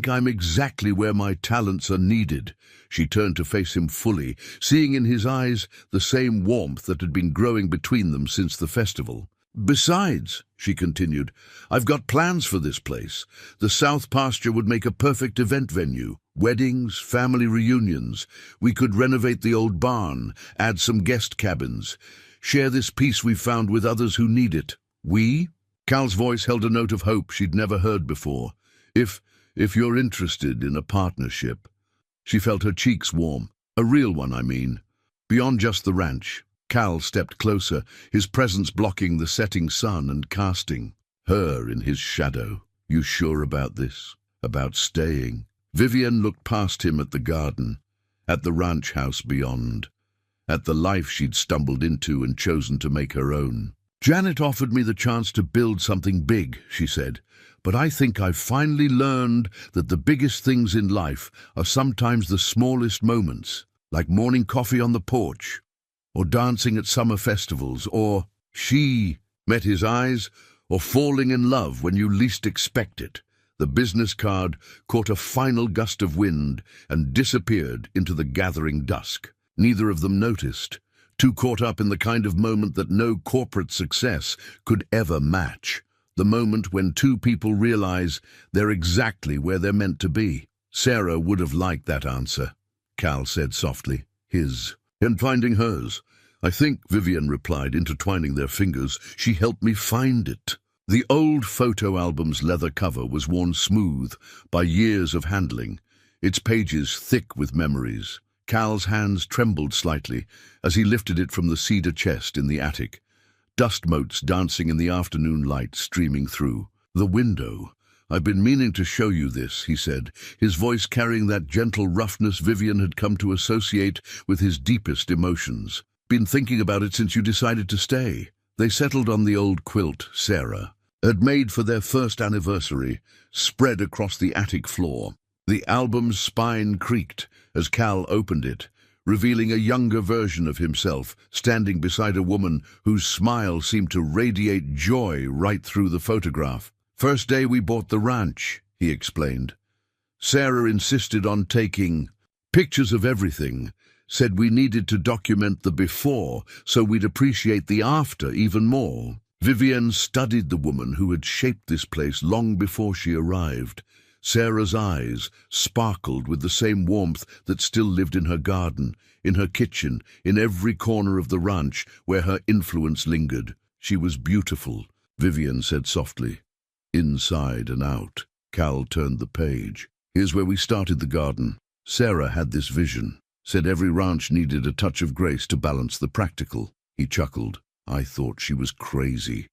I'm exactly where my talents are needed. She turned to face him fully, seeing in his eyes the same warmth that had been growing between them since the festival. Besides, she continued, I've got plans for this place. The south pasture would make a perfect event venue. Weddings, family reunions. We could renovate the old barn, add some guest cabins. Share this piece we've found with others who need it. We? Cal's voice held a note of hope she'd never heard before. If you're interested in a partnership. She felt her cheeks warm. A real one, I mean. Beyond just the ranch. Cal stepped closer, his presence blocking the setting sun and casting her in his shadow. You sure about this? About staying? Vivian looked past him at the garden, at the ranch house beyond, at the life she'd stumbled into and chosen to make her own. Janet offered me the chance to build something big, she said. But I think I've finally learned that the biggest things in life are sometimes the smallest moments, like morning coffee on the porch, or dancing at summer festivals, or she met his eyes, or falling in love when you least expect it. The business card caught a final gust of wind and disappeared into the gathering dusk. Neither of them noticed, too caught up in the kind of moment that no corporate success could ever match. The moment when two people realize they're exactly where they're meant to be. Sarah would have liked that answer, Cal said softly. His. And finding hers. I think, Vivian replied, intertwining their fingers, she helped me find it. The old photo album's leather cover was worn smooth by years of handling, its pages thick with memories. Cal's hands trembled slightly as he lifted it from the cedar chest in the attic. Dust motes dancing in the afternoon light streaming through. The window. I've been meaning to show you this, he said, his voice carrying that gentle roughness Vivian had come to associate with his deepest emotions. Been thinking about it since you decided to stay. They settled on the old quilt Sarah had made for their first anniversary, spread across the attic floor. The album's spine creaked as Cal opened it, revealing a younger version of himself, standing beside a woman whose smile seemed to radiate joy right through the photograph. "First day we bought the ranch," he explained. "Sarah insisted on taking pictures of everything, said we needed to document the before so we'd appreciate the after even more." Vivian studied the woman who had shaped this place long before she arrived. Sarah's eyes sparkled with the same warmth that still lived in her garden, in her kitchen, in every corner of the ranch where her influence lingered. She was beautiful, Vivian said softly. Inside and out. Cal turned the page. "Here's where we started the garden. Sarah had this vision. Said every ranch needed a touch of grace to balance the practical." He chuckled. "I thought she was crazy,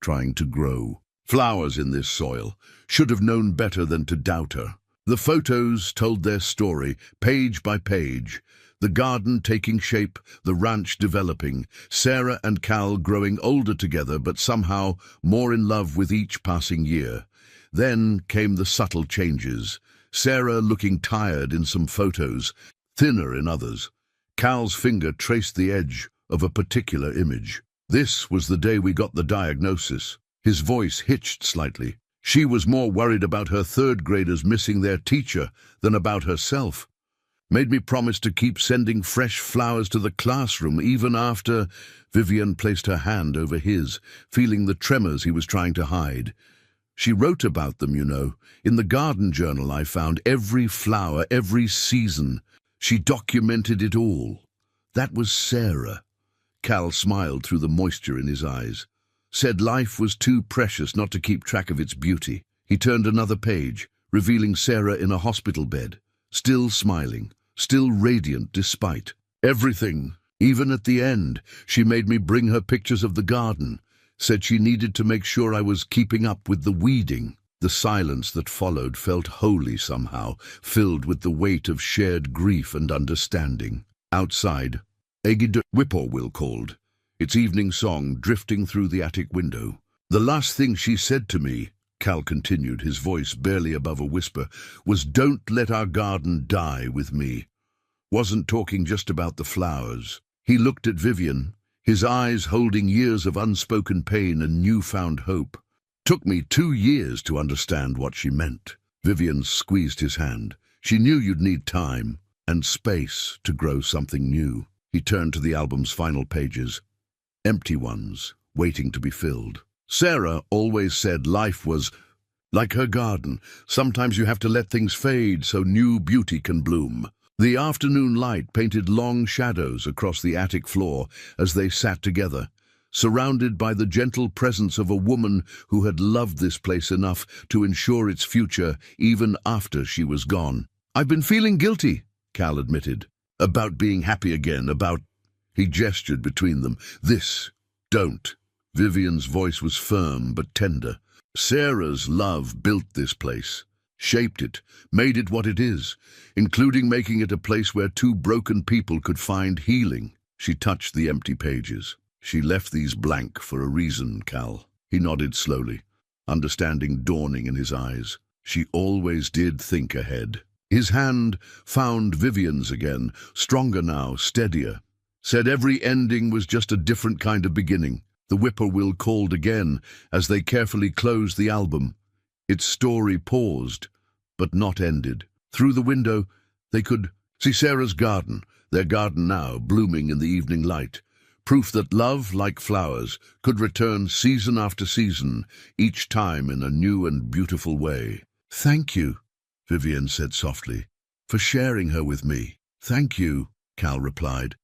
trying to grow flowers in this soil. Should have known better than to doubt her." The photos told their story, page by page. The garden taking shape, the ranch developing, Sarah and Cal growing older together but somehow more in love with each passing year. Then came the subtle changes. Sarah looking tired in some photos, thinner in others. Cal's finger traced the edge of a particular image. "This was the day we got the diagnosis." His voice hitched slightly. She was more worried about her third graders missing their teacher than about herself. "Made me promise to keep sending fresh flowers to the classroom even after—" Vivian placed her hand over his, feeling the tremors he was trying to hide. "She wrote about them, you know. In the garden journal I found every flower, every season. She documented it all. That was Sarah." Cal smiled through the moisture in his eyes. "Said life was too precious not to keep track of its beauty." He turned another page, revealing Sarah in a hospital bed, still smiling, still radiant despite everything. Even at the end, she made me bring her pictures of the garden, said she needed to make sure I was keeping up with the weeding. The silence that followed felt holy somehow, filled with the weight of shared grief and understanding. Outside, a whippoorwill called, its evening song drifting through the attic window. "The last thing she said to me," Cal continued, his voice barely above a whisper, "was don't let our garden die with me. Wasn't talking just about the flowers." He looked at Vivian, his eyes holding years of unspoken pain and newfound hope. "Took me 2 years to understand what she meant." Vivian squeezed his hand. "She knew you'd need time and space to grow something new." He turned to the album's final pages. Empty ones, waiting to be filled. "Sarah always said life was like her garden. Sometimes you have to let things fade so new beauty can bloom." The afternoon light painted long shadows across the attic floor as they sat together, surrounded by the gentle presence of a woman who had loved this place enough to ensure its future even after she was gone. "I've been feeling guilty," Cal admitted, "about being happy again, about—" He gestured between them. "This, don't." Vivian's voice was firm but tender. "Sarah's love built this place, shaped it, made it what it is, including making it a place where 2 broken people could find healing." She touched the empty pages. "She left these blank for a reason, Cal." He nodded slowly, understanding dawning in his eyes. She always did think ahead. His hand found Vivian's again, stronger now, steadier. Said every ending was just a different kind of beginning. The whippoorwill called again as they carefully closed the album. Its story paused, but not ended. Through the window, they could see Sarah's garden, their garden now, blooming in the evening light. Proof that love, like flowers, could return season after season, each time in a new and beautiful way. "Thank you," Vivian said softly, "for sharing her with me." "Thank you," Cal replied,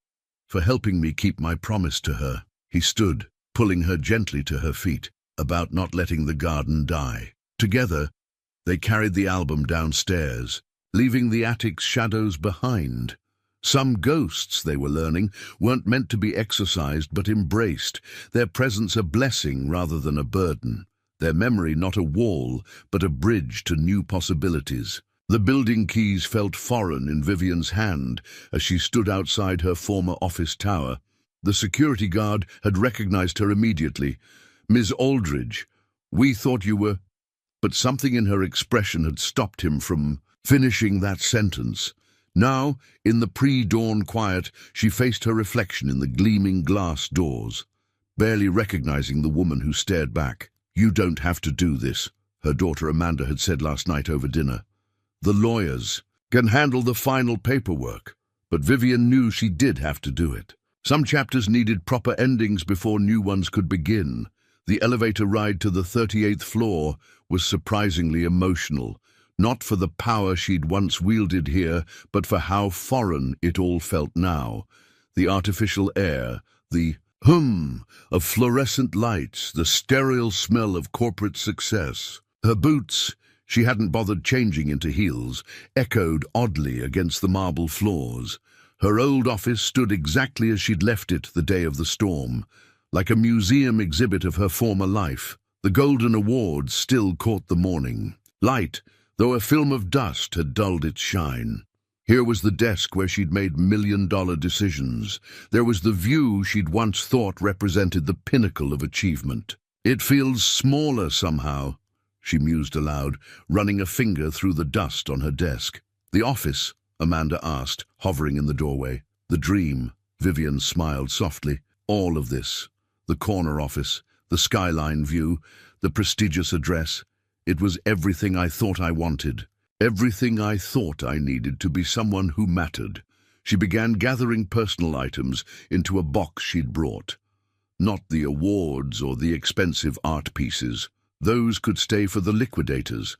"for helping me keep my promise to her." He stood, pulling her gently to her feet, about not letting the garden die. Together, they carried the album downstairs, leaving the attic's shadows behind. Some ghosts, they were learning, weren't meant to be exorcised but embraced, their presence a blessing rather than a burden, their memory not a wall but a bridge to new possibilities. The building keys felt foreign in Vivian's hand as she stood outside her former office tower. The security guard had recognized her immediately. "Ms. Aldridge, we thought you were—" But something in her expression had stopped him from finishing that sentence. Now, in the pre-dawn quiet, she faced her reflection in the gleaming glass doors, barely recognizing the woman who stared back. "You don't have to do this," her daughter Amanda had said last night over dinner. "The lawyers can handle the final paperwork." But Vivian knew she did have to do it. Some chapters needed proper endings before new ones could begin. The elevator ride to the 38th floor was surprisingly emotional, not for the power she'd once wielded here, but for how foreign it all felt now. The artificial air, the hum of fluorescent lights, the sterile smell of corporate success. Her boots, she hadn't bothered changing into heels, echoed oddly against the marble floors. Her old office stood exactly as she'd left it the day of the storm, like a museum exhibit of her former life. The Golden Awards still caught the morning light, though a film of dust had dulled its shine. Here was the desk where she'd made million-dollar decisions. There was the view she'd once thought represented the pinnacle of achievement. "It feels smaller somehow," she mused aloud, running a finger through the dust on her desk. "The office?" Amanda asked, hovering in the doorway. "The dream," Vivian smiled softly. "All of this. The corner office, the skyline view, the prestigious address. It was everything I thought I wanted. Everything I thought I needed to be someone who mattered." She began gathering personal items into a box she'd brought. Not the awards or the expensive art pieces. Those could stay for the liquidators.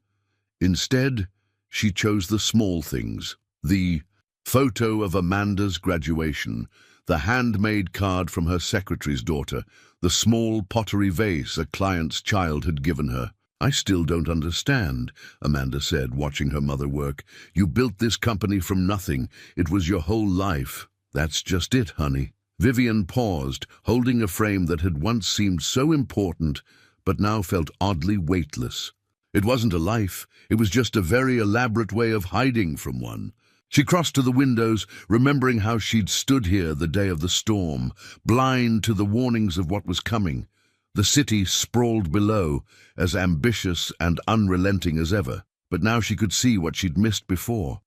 Instead, she chose the small things. The photo of Amanda's graduation, the handmade card from her secretary's daughter, the small pottery vase a client's child had given her. "I still don't understand," Amanda said, watching her mother work. "You built this company from nothing. It was your whole life." "That's just it, honey." Vivian paused, holding a frame that had once seemed so important, but now felt oddly weightless. It wasn't a life. It was just a very elaborate way of hiding from one. She crossed to the windows, remembering how she'd stood here the day of the storm, blind to the warnings of what was coming. The city sprawled below, as ambitious and unrelenting as ever, but now she could see what she'd missed before.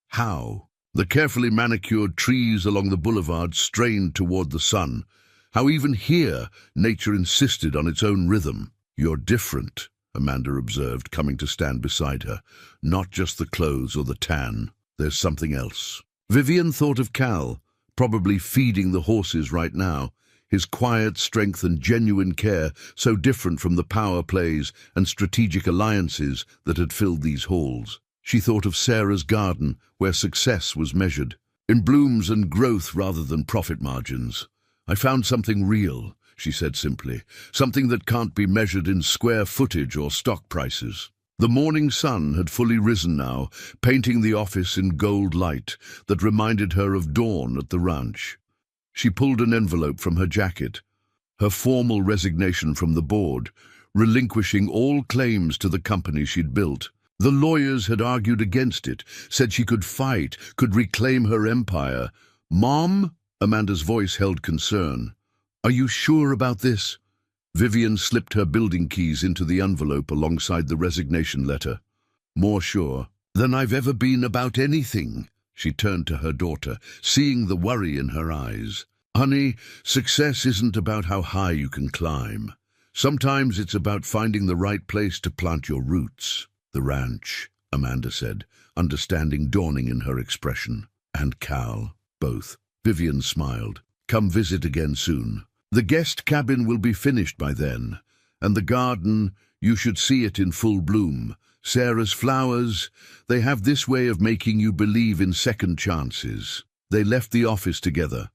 How? The carefully manicured trees along the boulevard strained toward the sun. How even here, nature insisted on its own rhythm. "You're different," Amanda observed, coming to stand beside her. "Not just the clothes or the tan. There's something else." Vivian thought of Cal, probably feeding the horses right now. His quiet strength and genuine care, so different from the power plays and strategic alliances that had filled these halls. She thought of Sarah's garden, where success was measured, in blooms and growth rather than profit margins. "I found something real," she said simply, "something that can't be measured in square footage or stock prices." The morning sun had fully risen now, painting the office in gold light that reminded her of dawn at the ranch. She pulled an envelope from her jacket, her formal resignation from the board, relinquishing all claims to the company she'd built. The lawyers had argued against it, said she could fight, could reclaim her empire. "Mom?" Amanda's voice held concern. "Are you sure about this?" Vivian slipped her building keys into the envelope alongside the resignation letter. "More sure than I've ever been about anything." She turned to her daughter, seeing the worry in her eyes. "Honey, success isn't about how high you can climb. Sometimes it's about finding the right place to plant your roots." "The ranch," Amanda said, understanding dawning in her expression. "And Cal, both." Vivian smiled. "Come visit again soon. The guest cabin will be finished by then. And the garden, you should see it in full bloom. Sarah's flowers, they have this way of making you believe in second chances." They left the office together,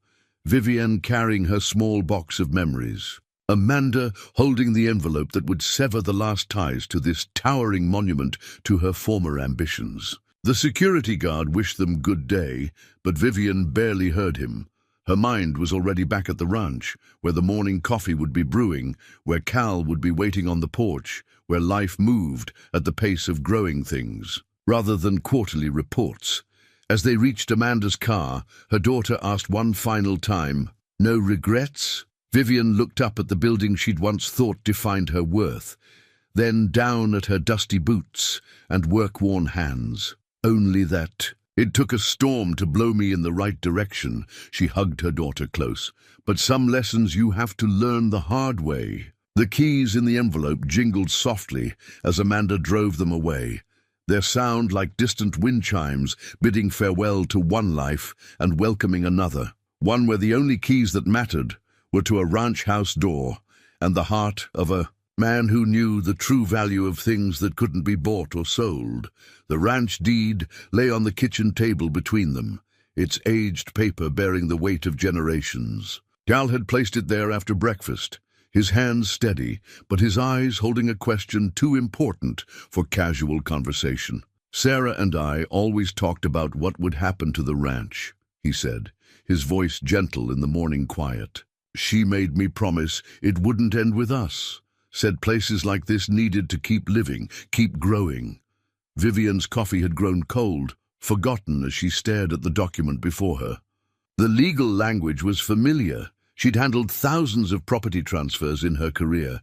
Vivian carrying her small box of memories, Amanda holding the envelope that would sever the last ties to this towering monument to her former ambitions. The security guard wished them good day, but Vivian barely heard him. Her mind was already back at the ranch, where the morning coffee would be brewing, where Cal would be waiting on the porch, where life moved at the pace of growing things, rather than quarterly reports. As they reached Amanda's car, her daughter asked one final time, "No regrets?" Vivian looked up at the building she'd once thought defined her worth, then down at her dusty boots and work-worn hands. Only that. It took a storm to blow me in the right direction. She hugged her daughter close. But some lessons you have to learn the hard way. The keys in the envelope jingled softly as Amanda drove them away, their sound like distant wind chimes bidding farewell to one life and welcoming another, one where the only keys that mattered were to a ranch house door and the heart of a man who knew the true value of things that couldn't be bought or sold. The ranch deed lay on the kitchen table between them, its aged paper bearing the weight of generations. Cal had placed it there after breakfast, his hands steady, but his eyes holding a question too important for casual conversation. Sarah and I always talked about what would happen to the ranch, he said, his voice gentle in the morning quiet. She made me promise it wouldn't end with us, said places like this needed to keep living, keep growing. Vivian's coffee had grown cold, forgotten as she stared at the document before her. The legal language was familiar. She'd handled thousands of property transfers in her career,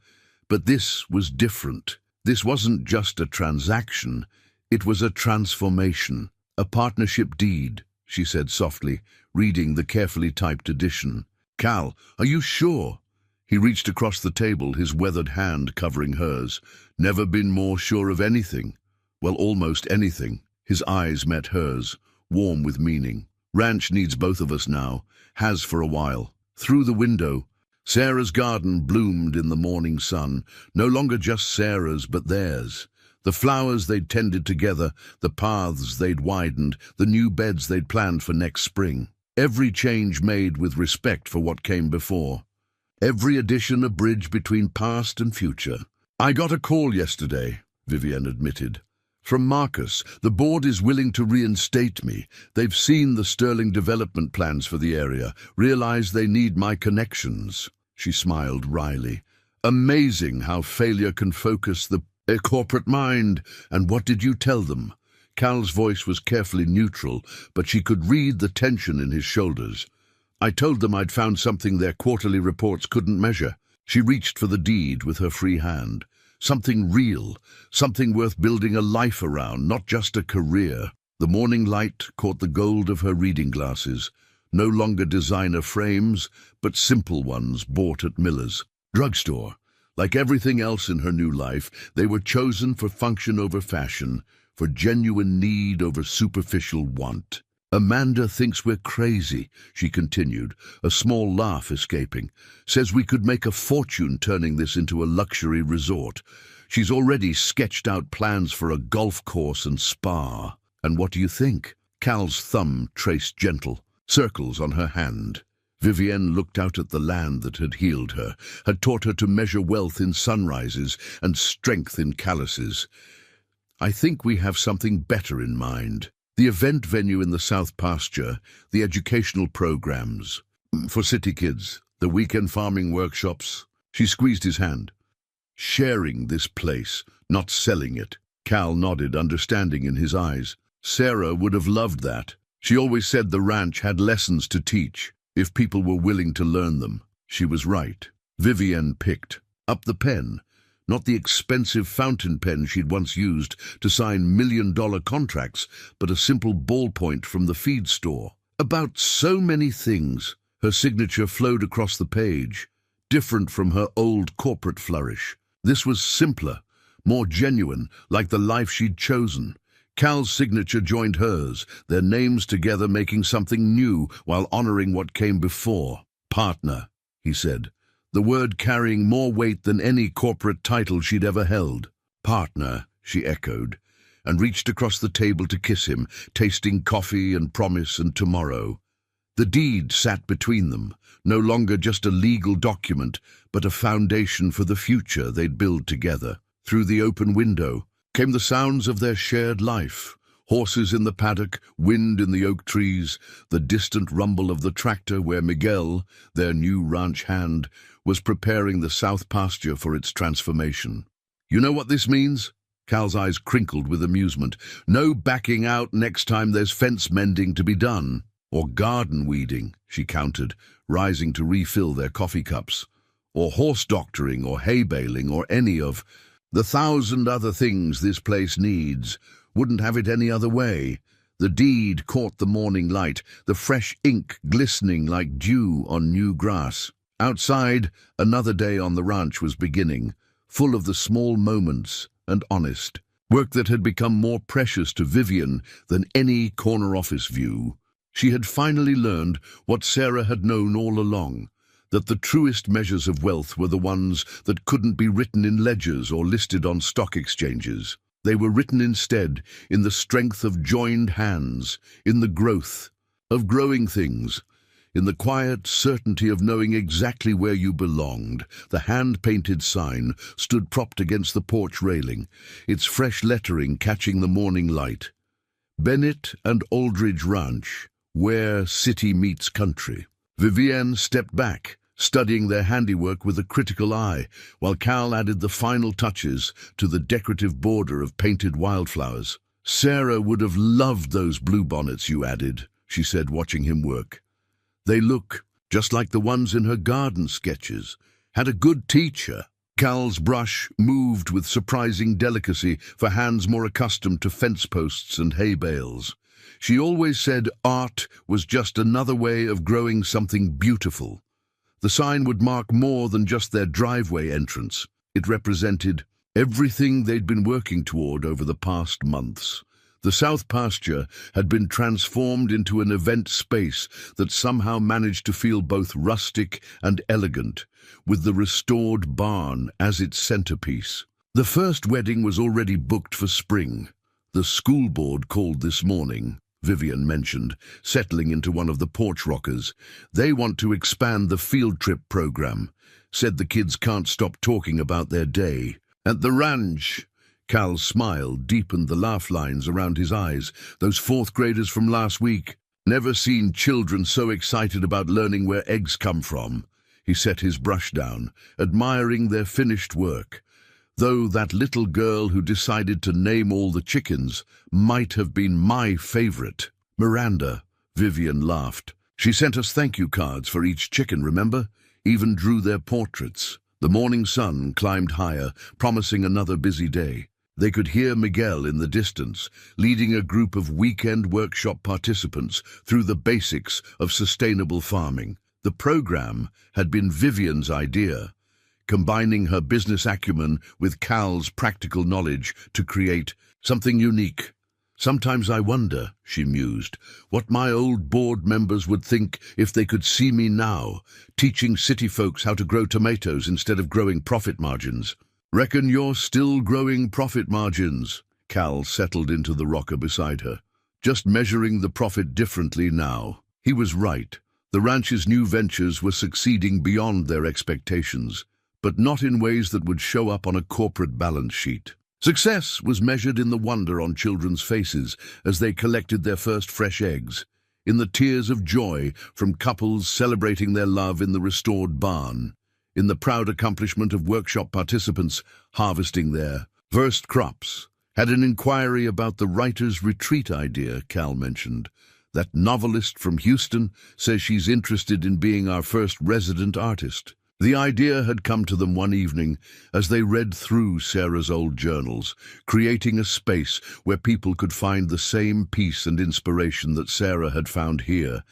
but this was different. This wasn't just a transaction, it was a transformation, a partnership deed, she said softly, reading the carefully typed edition. Cal, are you sure? He reached across the table, his weathered hand covering hers. Never been more sure of anything. Well, almost anything. His eyes met hers, warm with meaning. Ranch needs both of us now, has for a while. Through the window, Sarah's garden bloomed in the morning sun, no longer just Sarah's but theirs. The flowers they'd tended together, the paths they'd widened, the new beds they'd planned for next spring. Every change made with respect for what came before. Every addition a bridge between past and future. I got a call yesterday, Vivian admitted. From Marcus, the board is willing to reinstate me. They've seen the sterling development plans for the area, realize they need my connections. She smiled wryly. Amazing how failure can focus the corporate mind. And what did you tell them? Cal's voice was carefully neutral, but she could read the tension in his shoulders. I told them I'd found something their quarterly reports couldn't measure. She reached for the deed with her free hand. Something real, something worth building a life around, not just a career. The morning light caught the gold of her reading glasses. No longer designer frames, but simple ones bought at Miller's drugstore. Like everything else in her new life, they were chosen for function over fashion, for genuine need over superficial want. Amanda thinks we're crazy, she continued, a small laugh escaping. Says we could make a fortune turning this into a luxury resort. She's already sketched out plans for a golf course and spa. And what do you think? Cal's thumb traced gentle circles on her hand. Vivienne looked out at the land that had healed her, had taught her to measure wealth in sunrises and strength in calluses. I think we have something better in mind. The event venue in the South Pasture, the educational programs for city kids, the weekend farming workshops. She squeezed his hand. Sharing this place, not selling it. Cal nodded, understanding in his eyes. Sarah would have loved that. She always said the ranch had lessons to teach, if people were willing to learn them. She was right. Vivienne picked up the pen. Not the expensive fountain pen she'd once used to sign million-dollar contracts, but a simple ballpoint from the feed store. About so many things, her signature flowed across the page, different from her old corporate flourish. This was simpler, more genuine, like the life she'd chosen. Cal's signature joined hers, their names together making something new while honoring what came before. Partner, he said. The word carrying more weight than any corporate title she'd ever held. Partner, she echoed, and reached across the table to kiss him, tasting coffee and promise and tomorrow. The deed sat between them, no longer just a legal document, but a foundation for the future they'd build together. Through the open window came the sounds of their shared life. Horses in the paddock, wind in the oak trees, the distant rumble of the tractor where Miguel, their new ranch hand, was preparing the South Pasture for its transformation. You know what this means? Cal's eyes crinkled with amusement. No backing out next time there's fence mending to be done. Or garden weeding, she countered, rising to refill their coffee cups. Or horse doctoring or hay baling or any of the 1,000 other things this place needs. Wouldn't have it any other way. The deed caught the morning light, the fresh ink glistening like dew on new grass. Outside, another day on the ranch was beginning, full of the small moments and honest. Work that had become more precious to Vivian than any corner office view. She had finally learned what Sarah had known all along, that the truest measures of wealth were the ones that couldn't be written in ledgers or listed on stock exchanges. They were written instead in the strength of joined hands, in the growth of growing things, in the quiet certainty of knowing exactly where you belonged. The hand-painted sign stood propped against the porch railing, its fresh lettering catching the morning light. Bennett and Aldridge Ranch, where city meets country. Vivienne stepped back, studying their handiwork with a critical eye, while Cal added the final touches to the decorative border of painted wildflowers. "Sarah would have loved those bluebonnets you added," she said, watching him work. "They look just like the ones in her garden sketches. Had a good teacher." Cal's brush moved with surprising delicacy for hands more accustomed to fence posts and hay bales. She always said art was just another way of growing something beautiful. The sign would mark more than just their driveway entrance. It represented everything they'd been working toward over the past months. The south pasture had been transformed into an event space that somehow managed to feel both rustic and elegant, with the restored barn as its centerpiece. The first wedding was already booked for spring. "The school board called this morning," Vivian mentioned, settling into one of the porch rockers. "They want to expand the field trip program. Said the kids can't stop talking about their day. At the ranch." Cal's smile deepened the laugh lines around his eyes. "Those fourth graders from last week. Never seen children so excited about learning where eggs come from." He set his brush down, admiring their finished work. "Though that little girl who decided to name all the chickens might have been my favorite." "Miranda," Vivian laughed. "She sent us thank you cards for each chicken, remember? Even drew their portraits." The morning sun climbed higher, promising another busy day. They could hear Miguel in the distance, leading a group of weekend workshop participants through the basics of sustainable farming. The program had been Vivian's idea, combining her business acumen with Cal's practical knowledge to create something unique. "Sometimes I wonder," she mused, "what my old board members would think if they could see me now, teaching city folks how to grow tomatoes instead of growing profit margins." "Reckon you're still growing profit margins." Cal settled into the rocker beside her. "Just measuring the profit differently now." He was right. The ranch's new ventures were succeeding beyond their expectations, but not in ways that would show up on a corporate balance sheet. Success was measured in the wonder on children's faces as they collected their first fresh eggs, in the tears of joy from couples celebrating their love in the restored barn, in the proud accomplishment of workshop participants harvesting their first crops. "Had an inquiry about the writer's retreat idea," Cal mentioned. "That novelist from Houston says she's interested in being our first resident artist." The idea had come to them one evening as they read through Sarah's old journals, creating a space where people could find the same peace and inspiration that Sarah had found here,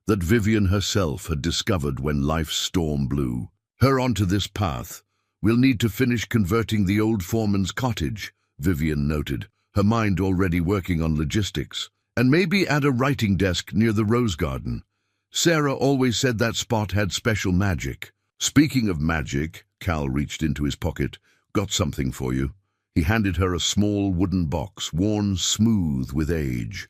that Vivian herself had discovered when life's storm blew. "Her onto this path. We'll need to finish converting the old foreman's cottage," Vivian noted, her mind already working on logistics. "And maybe add a writing desk near the rose garden. Sarah always said that spot had special magic." "Speaking of magic," Cal reached into his pocket, "got something for you." He handed her a small wooden box, worn smooth with age.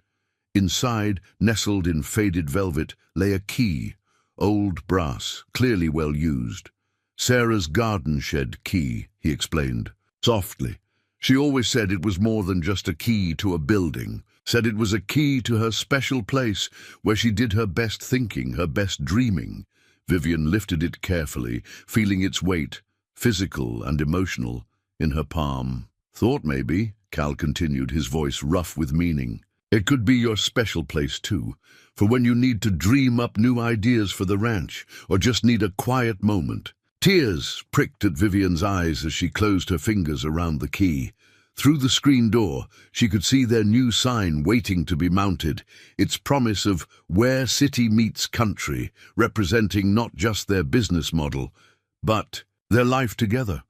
Inside, nestled in faded velvet, lay a key, old brass, clearly well used. "Sarah's garden shed key," he explained, softly. "She always said it was more than just a key to a building. Said it was a key to her special place where she did her best thinking, her best dreaming." Vivian lifted it carefully, feeling its weight, physical and emotional, in her palm. "Thought maybe," Cal continued, his voice rough with meaning, "it could be your special place too, for when you need to dream up new ideas for the ranch, or just need a quiet moment." Tears pricked at Vivian's eyes as she closed her fingers around the key. Through the screen door, she could see their new sign waiting to be mounted, its promise of where city meets country, representing not just their business model, but their life together.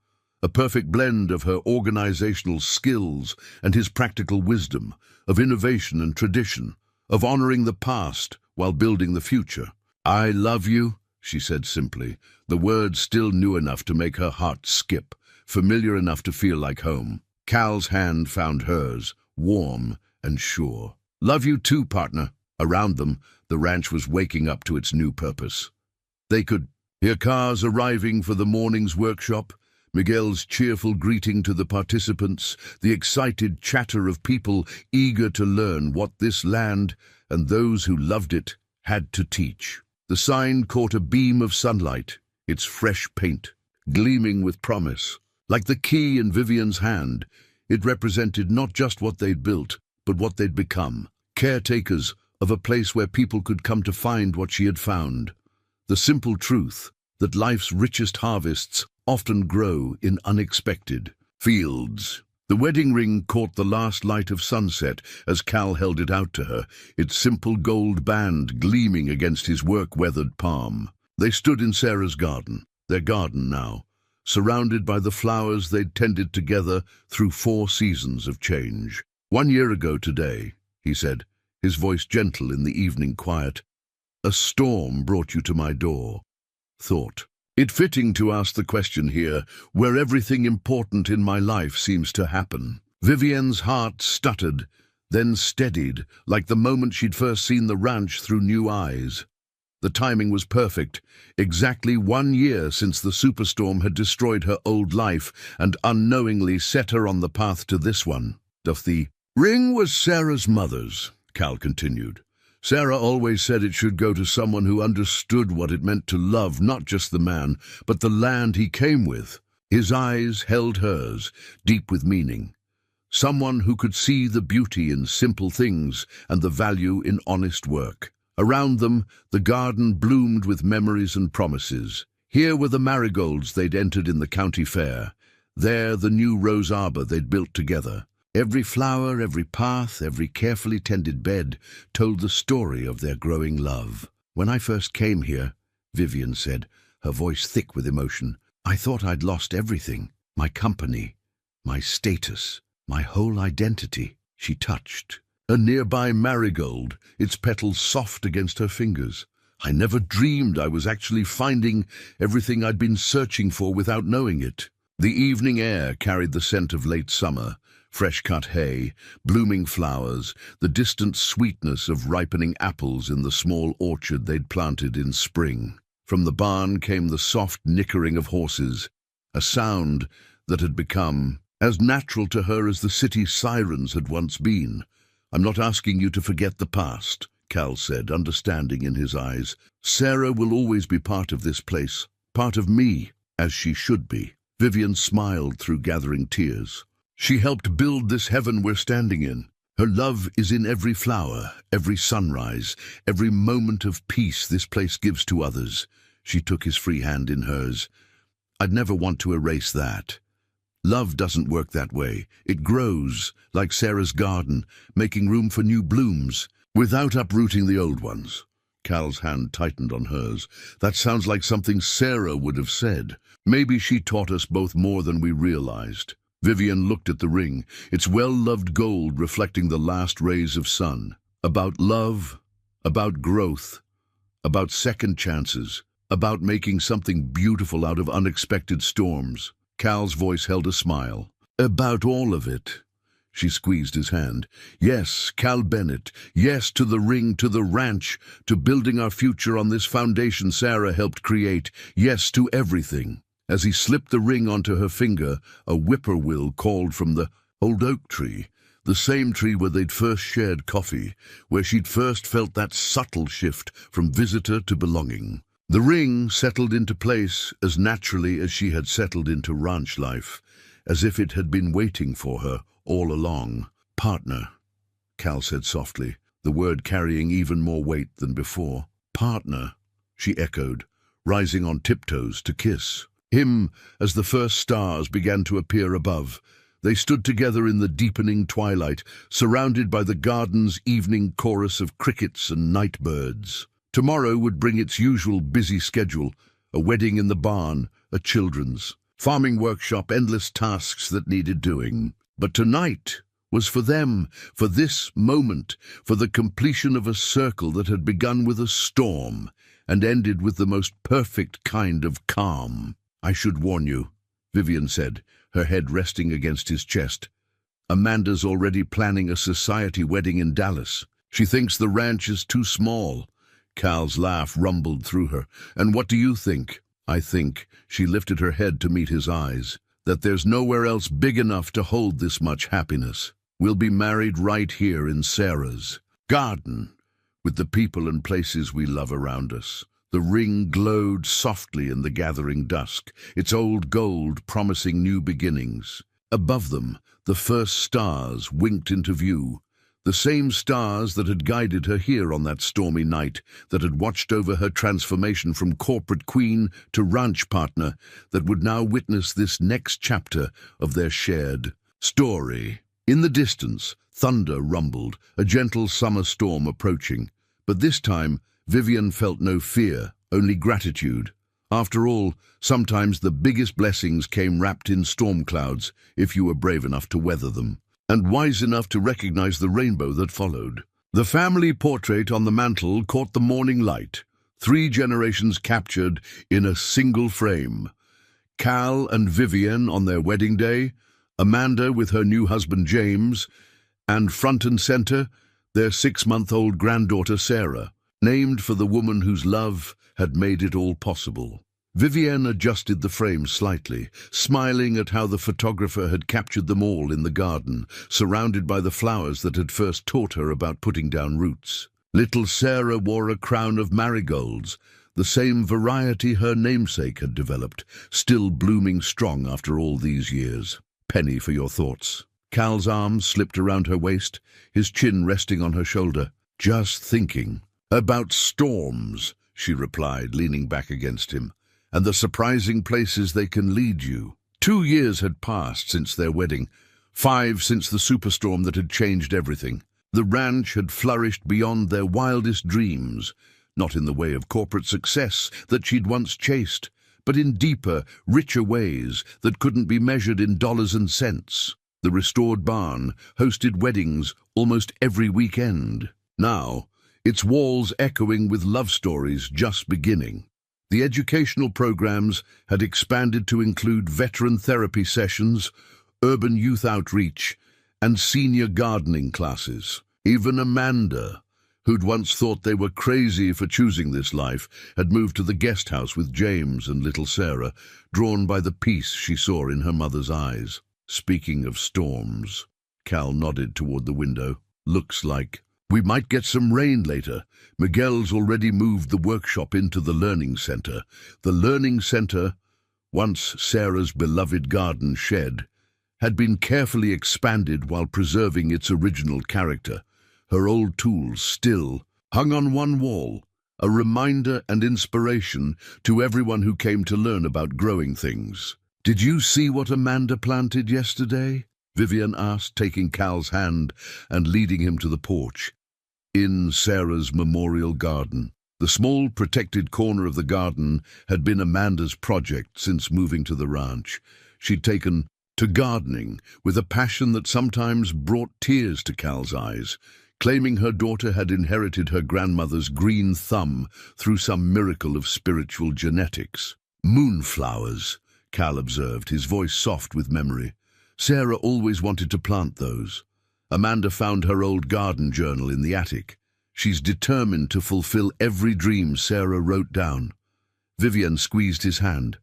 A perfect blend of her organizational skills and his practical wisdom, of innovation and tradition, of honoring the past while building the future. "I love you," she said simply, the words still new enough to make her heart skip, familiar enough to feel like home. Cal's hand found hers, warm and sure. "Love you too, partner." Around them, the ranch was waking up to its new purpose. They could hear cars arriving for the morning's workshop, Miguel's cheerful greeting to the participants, the excited chatter of people eager to learn what this land and those who loved it had to teach. The sign caught a beam of sunlight, its fresh paint, gleaming with promise. Like the key in Vivian's hand, it represented not just what they'd built, but what they'd become. Caretakers of a place where people could come to find what she had found. The simple truth that life's richest harvests often grow in unexpected fields. The wedding ring caught the last light of sunset as Cal held it out to her, its simple gold band gleaming against his work-weathered palm. They stood in Sarah's garden, their garden now, surrounded by the flowers they'd tended together through 4 seasons of change. "1 year ago today," he said, his voice gentle in the evening quiet, "a storm brought you to my door." Thought, "It fitting to ask the question here, where everything important in my life seems to happen." Vivian's heart stuttered, then steadied, like the moment she'd first seen the ranch through new eyes. The timing was perfect, exactly 1 year since the superstorm had destroyed her old life and unknowingly set her on the path to this one. The ring was Sarah's mother's, Cal continued. Sarah always said it should go to someone who understood what it meant to love not just the man, but the land he came with. His eyes held hers, deep with meaning. Someone who could see the beauty in simple things and the value in honest work. Around them, the garden bloomed with memories and promises. Here were the marigolds they'd entered in the county fair. There, the new rose arbor they'd built together. Every flower, every path, every carefully tended bed told the story of their growing love. "When I first came here," Vivian said, her voice thick with emotion, "I thought I'd lost everything. My company, my status, my whole identity." She touched a nearby marigold, its petals soft against her fingers. "I never dreamed I was actually finding everything I'd been searching for without knowing it." The evening air carried the scent of late summer, fresh-cut hay, blooming flowers, the distant sweetness of ripening apples in the small orchard they'd planted in spring. From the barn came the soft nickering of horses, a sound that had become as natural to her as the city's sirens had once been. "I'm not asking you to forget the past," Cal said, understanding in his eyes. "Sarah will always be part of this place, part of me, as she should be." Vivian smiled through gathering tears. "She helped build this heaven we're standing in. Her love is in every flower, every sunrise, every moment of peace this place gives to others." She took his free hand in hers. "I'd never want to erase that. Love doesn't work that way. It grows, like Sarah's garden, making room for new blooms, without uprooting the old ones." Cal's hand tightened on hers. "That sounds like something Sarah would have said. Maybe she taught us both more than we realized." Vivian looked at the ring, its well-loved gold reflecting the last rays of sun. About love, about growth, about second chances, about making something beautiful out of unexpected storms. Cal's voice held a smile. "About all of it." She squeezed his hand. "Yes, Cal Bennett. Yes to the ring, to the ranch, to building our future on this foundation Sarah helped create. Yes to everything." As he slipped the ring onto her finger, a whippoorwill called from the old oak tree, the same tree where they'd first shared coffee, where she'd first felt that subtle shift from visitor to belonging. The ring settled into place as naturally as she had settled into ranch life, as if it had been waiting for her all along. "Partner," Cal said softly, the word carrying even more weight than before. "Partner," she echoed, rising on tiptoes to kiss him as the first stars began to appear above. They stood together in the deepening twilight, surrounded by the garden's evening chorus of crickets and night birds. Tomorrow would bring its usual busy schedule, a wedding in the barn, a children's farming workshop, endless tasks that needed doing. But tonight was for them, for this moment, for the completion of a circle that had begun with a storm and ended with the most perfect kind of calm. "I should warn you," Vivian said, her head resting against his chest. "Amanda's already planning a society wedding in Dallas. She thinks the ranch is too small." Cal's laugh rumbled through her. "And what do you think?" "I think," she lifted her head to meet his eyes, "that there's nowhere else big enough to hold this much happiness. We'll be married right here in Sarah's garden, with the people and places we love around us." The ring glowed softly in the gathering dusk, its old gold promising new beginnings. Above them, the first stars winked into view, the same stars that had guided her here on that stormy night, that had watched over her transformation from corporate queen to ranch partner, that would now witness this next chapter of their shared story. In the distance, thunder rumbled, a gentle summer storm approaching. But this time, Vivian felt no fear, only gratitude. After all, sometimes the biggest blessings came wrapped in storm clouds, if you were brave enough to weather them, and wise enough to recognize the rainbow that followed. The family portrait on the mantel caught the morning light, 3 generations captured in a single frame. Cal and Vivian on their wedding day, Amanda with her new husband James, and front and center, their 6-month-old granddaughter Sarah, named for the woman whose love had made it all possible. Vivienne adjusted the frame slightly, smiling at how the photographer had captured them all in the garden, surrounded by the flowers that had first taught her about putting down roots. Little Sarah wore a crown of marigolds, the same variety her namesake had developed, still blooming strong after all these years. "Penny for your thoughts." Cal's arms slipped around her waist, his chin resting on her shoulder. "Just thinking about storms," she replied, leaning back against him, "and the surprising places they can lead you." 2 years had passed since their wedding, 5 since the superstorm that had changed everything. The ranch had flourished beyond their wildest dreams, not in the way of corporate success that she'd once chased, but in deeper, richer ways that couldn't be measured in dollars and cents. The restored barn hosted weddings almost every weekend. Now, its walls echoing with love stories just beginning. The educational programs had expanded to include veteran therapy sessions, urban youth outreach, and senior gardening classes. Even Amanda, who'd once thought they were crazy for choosing this life, had moved to the guest house with James and little Sarah, drawn by the peace she saw in her mother's eyes. "Speaking of storms," Cal nodded toward the window, "looks like we might get some rain later." Miguel's already moved the workshop into the learning center. The learning center, once Sarah's beloved garden shed, had been carefully expanded while preserving its original character. Her old tools still hung on one wall, a reminder and inspiration to everyone who came to learn about growing things. "Did you see what Amanda planted yesterday?" Vivian asked, taking Cal's hand and leading him to the porch. In Sarah's memorial garden. The small protected corner of the garden had been Amanda's project since moving to the ranch. She'd taken to gardening with a passion that sometimes brought tears to Cal's eyes, claiming her daughter had inherited her grandmother's green thumb through some miracle of spiritual genetics. "Moonflowers," Cal observed, his voice soft with memory. "Sarah always wanted to plant those." Amanda found her old garden journal in the attic. "She's determined to fulfill every dream Sarah wrote down." Vivian squeezed his hand.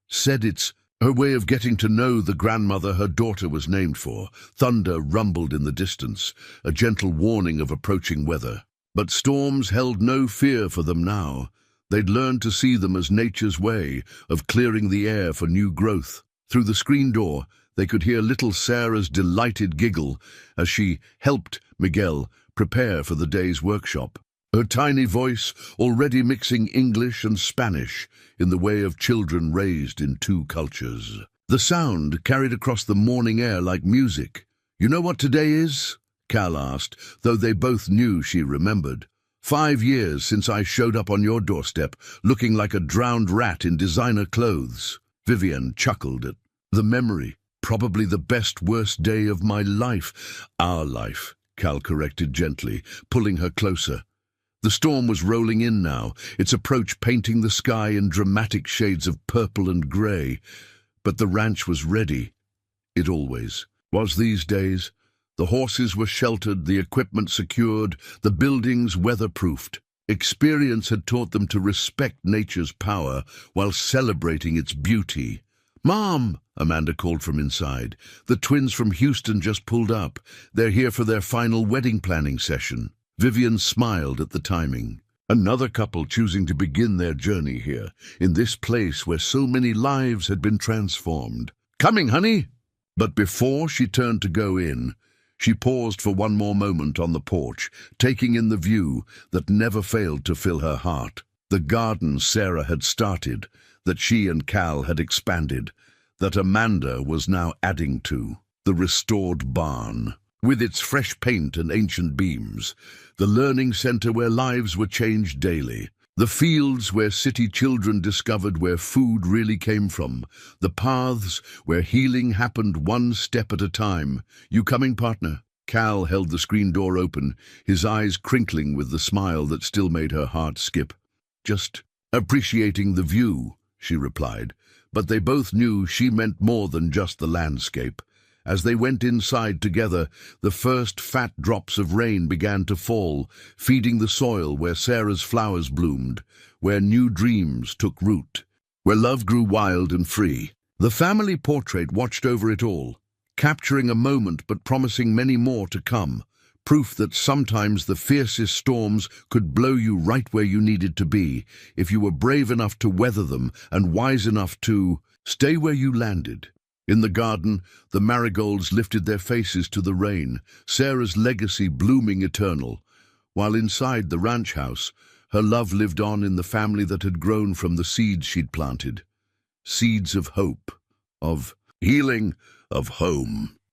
"Said it's her way of getting to know the grandmother her daughter was named for." Thunder rumbled in the distance, a gentle warning of approaching weather. But storms held no fear for them now. They'd learned to see them as nature's way of clearing the air for new growth. Through the screen door, they could hear little Sarah's delighted giggle as she helped Miguel prepare for the day's workshop. Her tiny voice already mixing English and Spanish in the way of children raised in 2 cultures. The sound carried across the morning air like music. "You know what today is?" Cal asked, though they both knew she remembered. "5 years since I showed up on your doorstep, looking like a drowned rat in designer clothes." Vivian chuckled at the memory. "Probably the best, worst day of my life." "Our life," Cal corrected gently, pulling her closer. The storm was rolling in now, its approach painting the sky in dramatic shades of purple and grey. But the ranch was ready. It always was these days. The horses were sheltered, the equipment secured, the buildings weatherproofed. Experience had taught them to respect nature's power while celebrating its beauty. "Mom!" Amanda called from inside. "The twins from Houston just pulled up. They're here for their final wedding planning session." Vivian smiled at the timing. Another couple choosing to begin their journey here, in this place where so many lives had been transformed. "Coming, honey!" But before she turned to go in, she paused for one more moment on the porch, taking in the view that never failed to fill her heart. The garden Sarah had started, that she and Cal had expanded, that Amanda was now adding to. The restored barn, with its fresh paint and ancient beams. The learning center where lives were changed daily. The fields where city children discovered where food really came from. The paths where healing happened one step at a time. "You coming, partner?" Cal held the screen door open, his eyes crinkling with the smile that still made her heart skip. "Just appreciating the view," she replied, but they both knew she meant more than just the landscape. As they went inside together, the first fat drops of rain began to fall, feeding the soil where Sarah's flowers bloomed, where new dreams took root, where love grew wild and free. The family portrait watched over it all, capturing a moment but promising many more to come, proof that sometimes the fiercest storms could blow you right where you needed to be, if you were brave enough to weather them and wise enough to stay where you landed. In the garden, the marigolds lifted their faces to the rain, Sarah's legacy blooming eternal, while inside the ranch house, her love lived on in the family that had grown from the seeds she'd planted. Seeds of hope, of healing, of home.